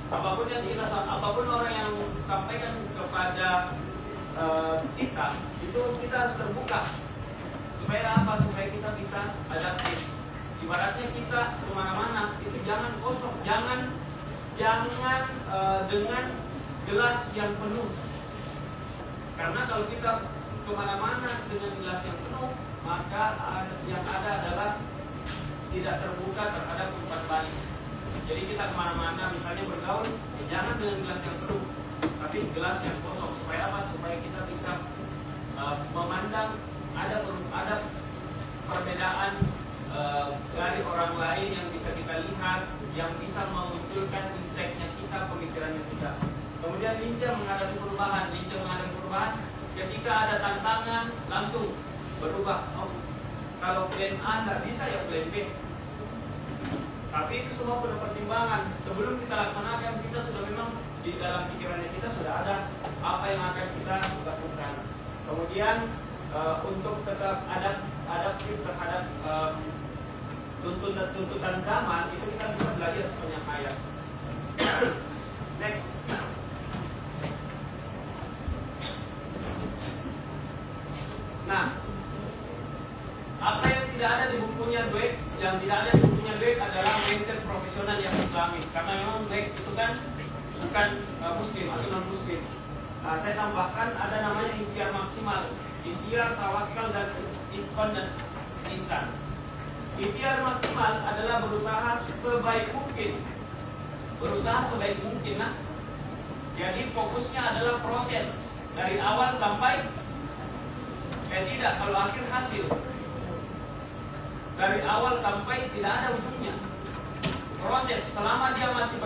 Speaker 9: Apapun orang yang sampaikan kepada kita, itu kita harus terbuka. Supaya apa? Supaya kita bisa adaptif. Ibaratnya kita kemana-mana itu jangan kosong, jangan jangan dengan gelas yang penuh. Karena kalau kita kemana-mana dengan gelas yang penuh, maka yang ada adalah tidak terbuka terhadap umpan balik. Jadi kita kemana-mana misalnya bergaul, jangan dengan gelas yang penuh, tapi gelas yang kosong. Supaya apa? Supaya kita bisa memandang ada perbedaan dari orang lain yang bisa kita lihat, yang bisa memunculkan insight-nya kita, pemikirannya kita. Kemudian lincah menghadapi perubahan. Ketika ada tantangan langsung berubah. Oh, kalau plan A tidak bisa, ya plan B. Tapi itu semua penuh pertimbangan. Sebelum kita laksanakan, kita sudah memang di dalam pikirannya kita sudah ada apa yang akan kita lakukan. Kemudian untuk tetap adaptif terhadap tuntutan zaman, itu kita bisa belajar sebanyak ayat. Next. Nah, apa yang tidak ada di bukunya Dweck, yang tidak ada di bukunya Dweck adalah mindset profesional yang Islami. Karena memang Dweck itu kan bukan Muslim atau non Muslim. Saya tambahkan ada namanya ikhtiar maksimal, ikhtiar, tawakal, dan itqan dan ihsan. Ikhtiar maksimal adalah berusaha sebaik mungkin. Nah. Jadi fokusnya adalah proses dari awal sampai tidak, kalau akhir hasil. Dari awal sampai tidak ada ujungnya. Proses selama dia masih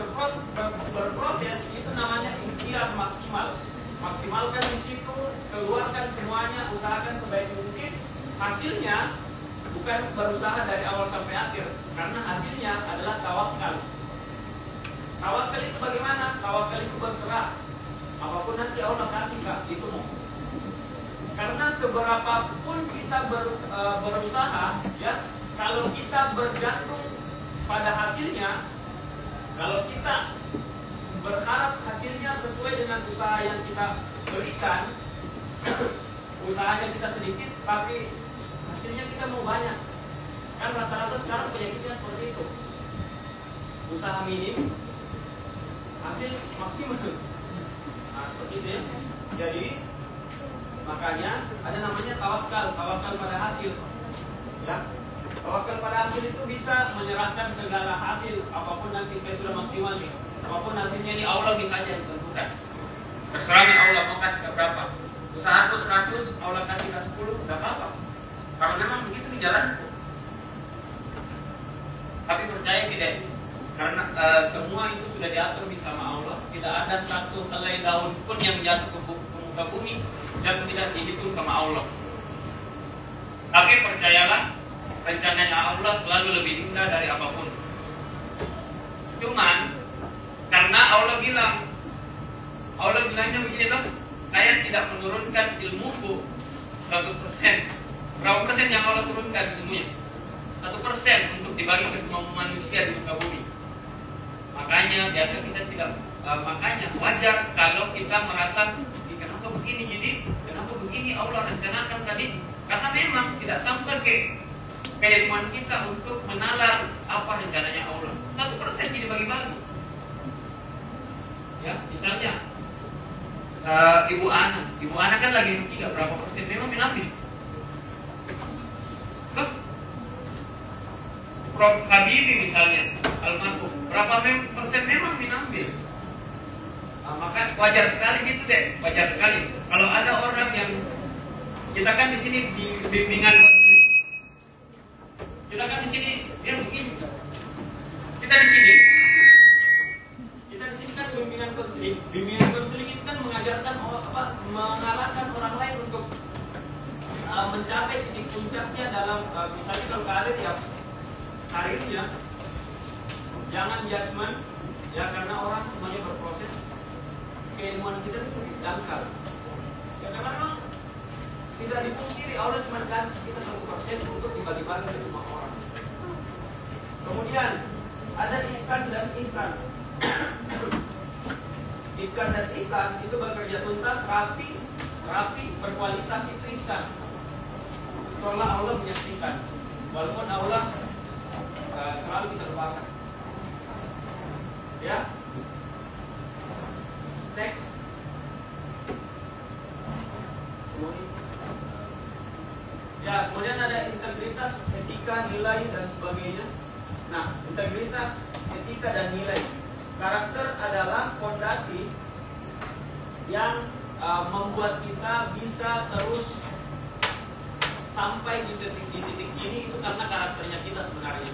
Speaker 9: berproses, itu namanya ikhtiar maksimal. Maksimalkan di situ, keluarkan semuanya, usahakan sebaik mungkin. Hasilnya bukan berusaha dari awal sampai akhir, karena hasilnya adalah tawakal. Tawakal itu bagaimana? Tawakal itu berserah. Apapun nanti Allah kasih, Kak, itu mau. Karena seberapapun kita berusaha, ya, kalau kita bergantung pada hasilnya, kalau kita berharap hasilnya sesuai dengan usaha yang kita berikan, usahanya kita sedikit, tapi hasilnya kita mau banyak. Kan rata-rata sekarang penyakitnya seperti itu. Usaha minim, hasil maksimal. Nah, seperti itu ya. Jadi makanya ada namanya tawakal pada hasil. Ya, tawakal pada hasil itu bisa menyerahkan segala hasil, apapun nanti saya sudah maksimal nih, apapun hasilnya ini Allah bisa aja tentukan. Terserah nih Allah mau kasih ke berapa. Usahaku 100, Allah kasih ke 10, tidak apa-apa. Kalau memang begitu di jalan. Tapi percaya tidak, karena semua itu sudah diatur sama Allah. Tidak ada satu helai daun pun yang jatuh ke muka bumi dan tidak dihitung sama Allah. Tapi percayalah, rencananya Allah selalu lebih indah dari apapun. Cuman karena Allah bilangnya begini loh, saya tidak menurunkan ilmuku 100%. Berapa persen yang Allah turunkan ilmunya? 1% untuk dibagi ke semua manusia di muka bumi. Makanya biasa kita tidak, makanya wajar kalau kita merasa kenapa begini, jadi kenapa begini Allah rencanakan tadi, karena memang tidak sampai keilmuan kita untuk menalar apa rencananya Allah. 1% jadi bagi-bagi. Ya, misalnya Ibu Ana kan lagi S3, berapa persen memang menambil? Prof. Habibie misalnya, almarhum, berapa persen memang menambil? Maka wajar sekali gitu deh, wajar sekali. Kalau ada orang yang kita kan di sini di bimbingan, kita kan di sini dia begini, kita di sini kan bimbingan konseling itu kan mengajarkan mengarahkan orang lain untuk mencapai titik puncaknya dalam misalnya kalau karirnya, jangan judgement ya, karena orang semuanya berproses. Keilmuan kita itu dangkal. Karena memang tidak dipungkiri Allah cuma kasih kita 1% untuk dibagi-bagi ke semua orang. Kemudian ada ihsan dan ihsan. Ihsan dan ihsan itu bekerja tuntas, rapi, berkualitas, itu ihsan. Seolah Allah menyaksikan, walaupun Allah selalu kita lupakan. Ya, integritas, etika, dan nilai. Karakter adalah fondasi yang membuat kita bisa terus sampai di titik ini, itu karena karakternya kita sebenarnya.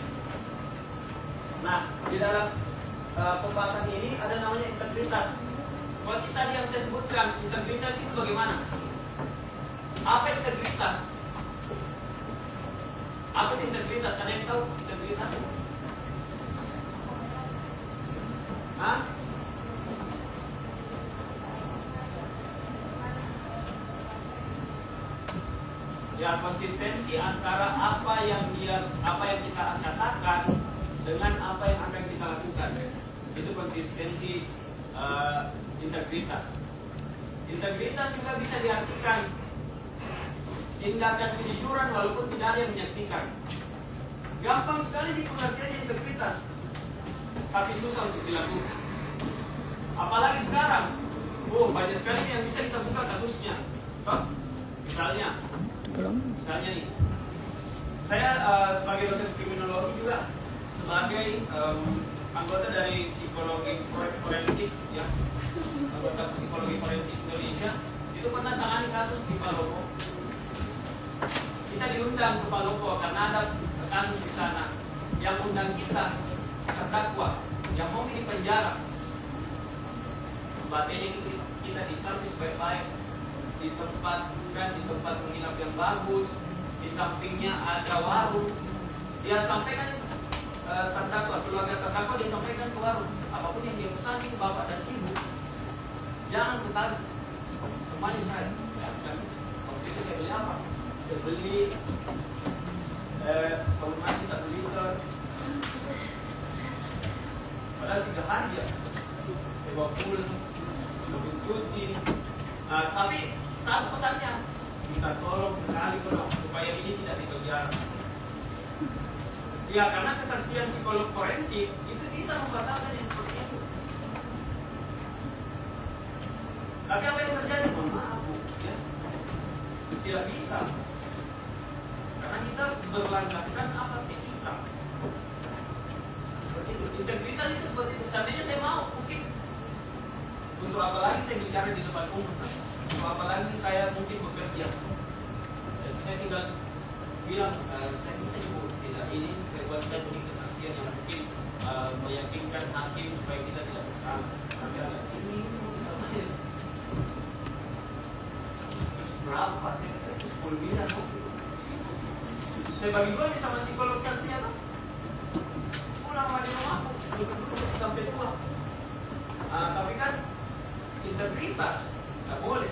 Speaker 9: Nah, di dalam pembahasan ini ada namanya integritas. Seperti tadi yang saya sebutkan, integritas itu bagaimana? Apa integritas? Apa itu integritas? Ada yang tahu integritas? Hah? Ya, konsistensi antara apa yang kita katakan dengan apa yang akan kita lakukan. Itu konsistensi integritas. Integritas juga bisa diartikan tindakan kejujuran walaupun tidak ada yang menyaksikan. Gampang sekali dipengertian integritas, tapi susah untuk dilakukan. Apalagi sekarang, banyak sekali yang bisa kita buka kasusnya. Misalnya nih, saya sebagai dosen kriminologi juga sebagai anggota dari psikologi forensik, ya, anggota psikologi forensik Indonesia, itu pernah tangani kasus di Palopo. Kita diundang ke Palopo karena ada kasus di sana. Yang undang kita terdakwa yang mau di penjara. Batin kita diservis baik-baik di tempat menginap yang bagus, di sampingnya ada warung. Dia sampaikan terdakwa, keluarga terdakwa dia sampaikan ke warung, apapun yang dia pesan itu bapak dan ibu jangan ketahui, semuanya saya. Ya, kan? Waktu itu saya beli apa? Saya beli sabun mandi 1 liter. Padahal 3 hari ya. Saya bawa pulang, belum cuci. Tapi satu pesannya, minta tolong sekali dong supaya ini tidak dipenjara. Ya, karena kesaksian psikolog forensik itu bisa membatalkan yang seperti itu. Tapi apa yang terjadi? Mohon maaf, Bu, ya. Tidak bisa. Karena kita berlandaskan apa etika. Seperti itu. Integritas itu seperti itu. Seandainya saya mau, mungkin untuk apa lagi saya bicara di depan umum? Untuk apa lagi saya mungkin bekerja? Saya tinggal bilang, saya bisa ibu tidak ini, saya buatkan ini kesaksian yang mungkin meyakinkan hakim supaya kita tidak berusaha. Tapi ada ini, terus berapa? Saya kira itu 10 miliar. Saya bagi 2 nih sama psikolog satunya tuh. Pulang sama di rumah aku, duduk sampai tua. Tapi kan integritas nggak boleh.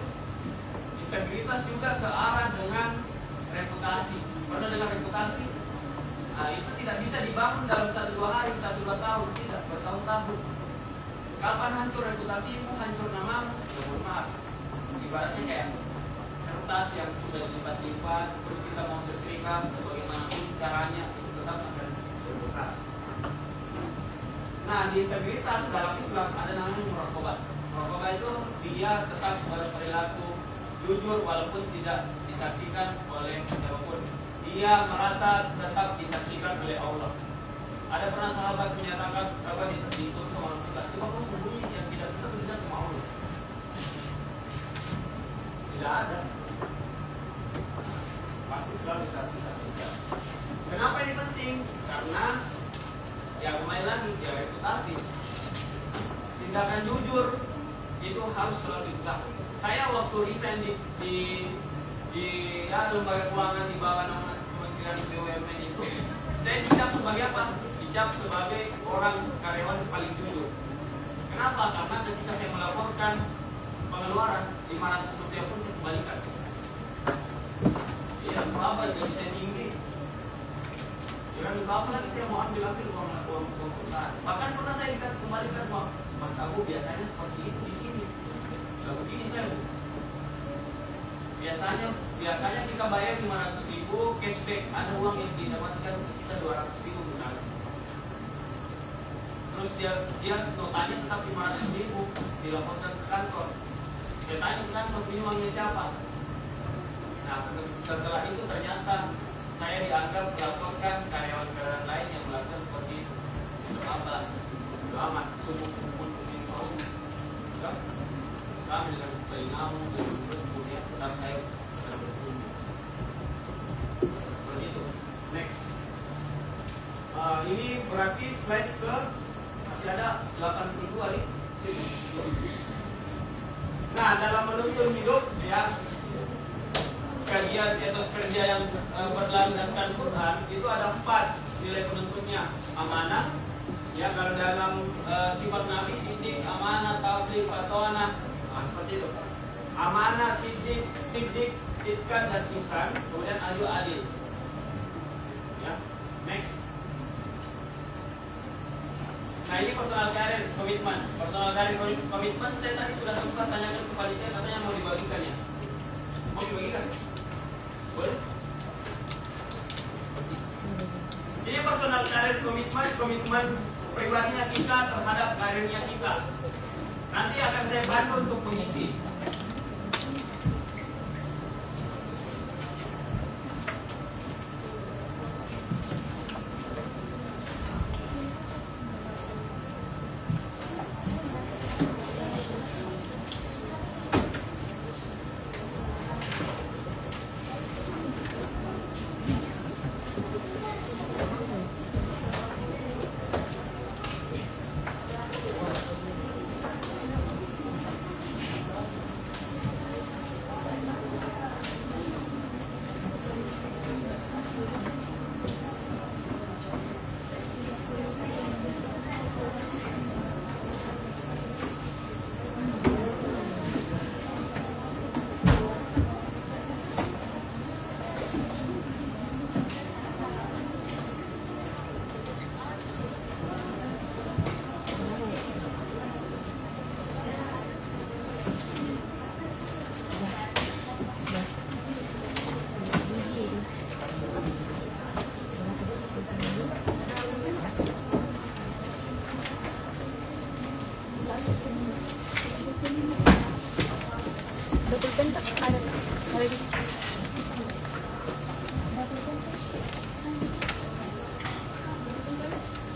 Speaker 9: Integritas juga searah dengan reputasi. Pernah dengar reputasi? Itu tidak bisa dibangun dalam 1-2 hari, 1-2 tahun, tidak, bertahun-tahun. Kapan hancur reputasimu, hancur namamu? Ya mohon maaf. Ibaratnya kayak kertas yang sudah dilipat-lipat, terus kita mau setrika, sebagaimanapun caranya itu tetap akan berbekas. Nah, di integritas dalam Islam ada namanya muraqabah. Muraqabah itu dia tetap berperilaku jujur walaupun tidak disaksikan oleh siapapun. Dia merasa tetap disaksikan oleh Allah. Ada pernah sahabat menyatakan disuruh sama Rasulullah, coba kau sembunyi yang tidak bisa terlihat sama Allah. Tidak ada. Pasti selalu disaksikan. Kenapa ini penting? Karena ya kembali lagi, ya reputasi. Tindakan jujur itu harus selalu dilakukan. Saya waktu resign di lembaga keuangan di bawah nama Kementerian BUMN itu, saya dicap sebagai apa? Dicap sebagai orang karyawan paling jujur. Kenapa? Karena ketika saya melaporkan pengeluaran 500 rupiah pun saya kembalikan. Ya, apa gaji saya tinggi? Jangan lupa apa lagi saya mau ambil uang perusahaan. Bahkan pernah saya dikasih kembalikan uang. Mas Abu biasanya seperti itu di sini. Nah, begini saya. Biasanya kita bayar 500.000 cashback, ada uang yang didapatkan untuk kita 200.000 misalnya. Terus dia notanya tetap 500.000 dilaporkan ke kantor. Saya tanya ke kantor, ini uangnya siapa? Nah, setelah itu ternyata saya dianggap melaporkan karyawan-karyawan lain yang melakukan seperti itu. apa? Selamat sumuk kumpul kuning kau. Sudah. Sekarang dengan telingamu dan kemudian tetap saya akan bertumbuh. Seperti itu. Next. Ini berarti slide ke masih ada 82 nih. Nah, dalam menuntun hidup ya, kajian etos kerja yang berlandaskan Quran itu ada 4 nilai penuntunnya. Amanah, ya kalau dalam sifat Nabi sidik, amanah, tabligh, fatwana, seperti itu. Amanah, sidik, itqan dan ihsan, kemudian adil. Ya, next. Nah ini personal career komitmen. Personal career komitmen saya tadi sudah sempat tanyakan ke panitia, katanya mau dibagikan ya. Mau dibagikan? Boleh? Ini personal career komitmen pribadinya kita terhadap karirnya kita. Nanti akan saya bantu untuk mengisi.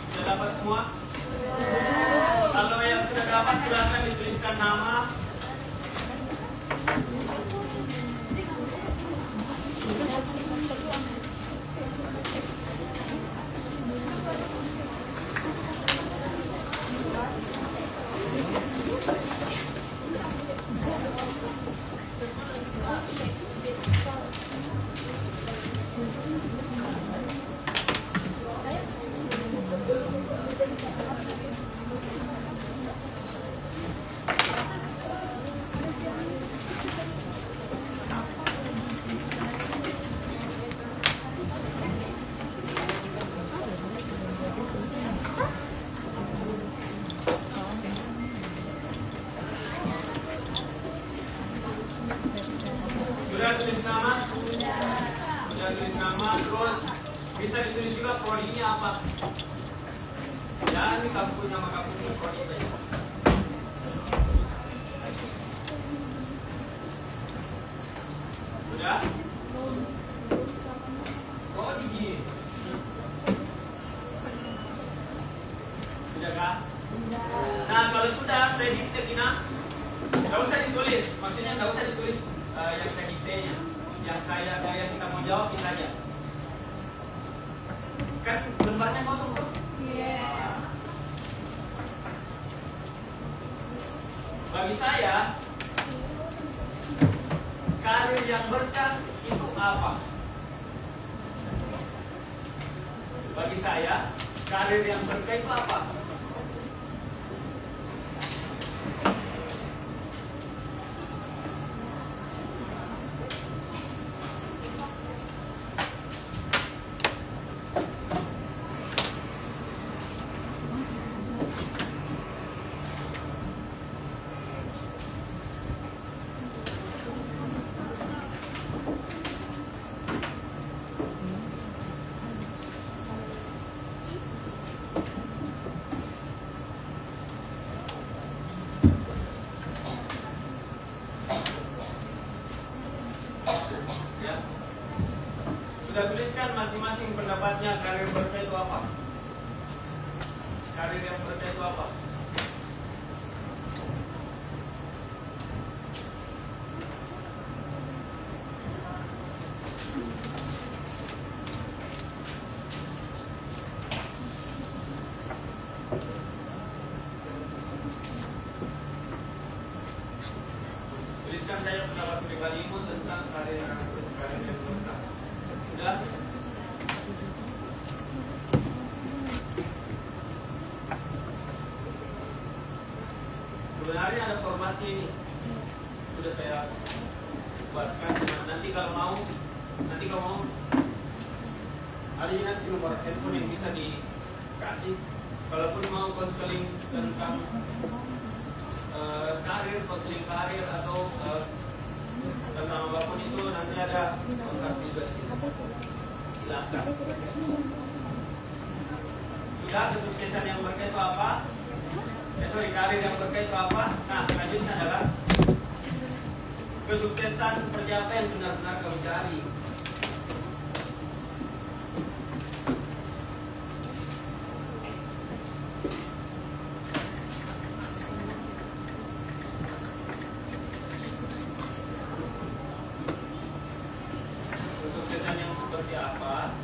Speaker 9: Sudah dapat semua? Kalau yang sudah dapat silakan dituliskan nama. Sudah tulis nama? Sudah tulis nama, terus bisa ditulis juga kodinya apa? Ya, ini kamu punya maka punya kode saja. Sudah? Kode gini. Sudah kah? Nah, kalau sudah saya dikte Tina. Tidak usah ditulis, maksudnya tidak usah ditulis yang saya diktenya. Yang kita mau jawab kita aja. Kan lembarnya kosong tuh? Iya. Bagi saya, karir yang berkah itu apa? Bagi saya, karir yang berkah itu apa? Sudah tuliskan masing-masing pendapatnya karir berkah itu apa? karir yang berkah itu apa? Tuliskan saya pendapat pribadimu tentang karir yang berkah. Sudah? Sebenarnya ada format ini, sudah saya buatkan. Nanti kalau mau, ada nanti nomor handphone yang bisa dikasih. Kalaupun mau konseling tentang konseling karir atau tentang apapun itu, nanti ada kontak juga sih. Silakan. Sudah, kesuksesan yang berkah itu apa? Karir yang berkah itu apa? Nah, selanjutnya adalah kesuksesan seperti apa yang benar-benar kamu cari. Kesuksesan yang seperti apa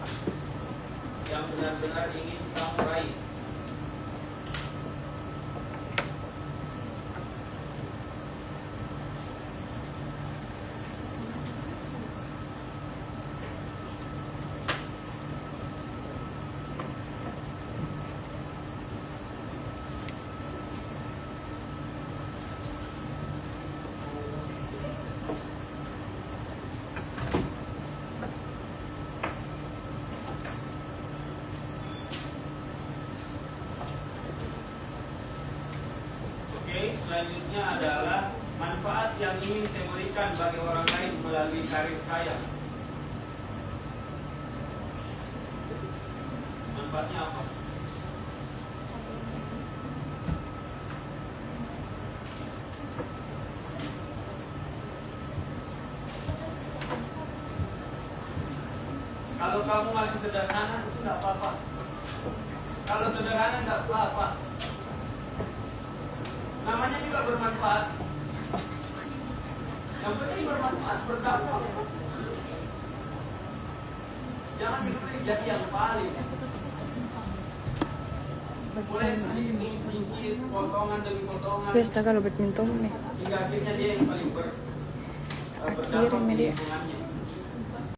Speaker 9: yang benar-benar ingin kamu raih. Selanjutnya adalah manfaat yang ingin saya berikan bagi orang lain melalui karir saya. Manfaatnya apa? Kalau kamu masih sederhana itu tidak apa-apa. Kalau sederhana tidak apa-apa. Namanya juga bermanfaat. Yang penting bermanfaat, berdampak. Jangan dipilih jadi yang paling. Mulai sedikit, potongan demi potongan.
Speaker 6: Pesta kalau badminton nih.
Speaker 9: Hingga akhirnya dia yang paling berdampak di lingkungannya.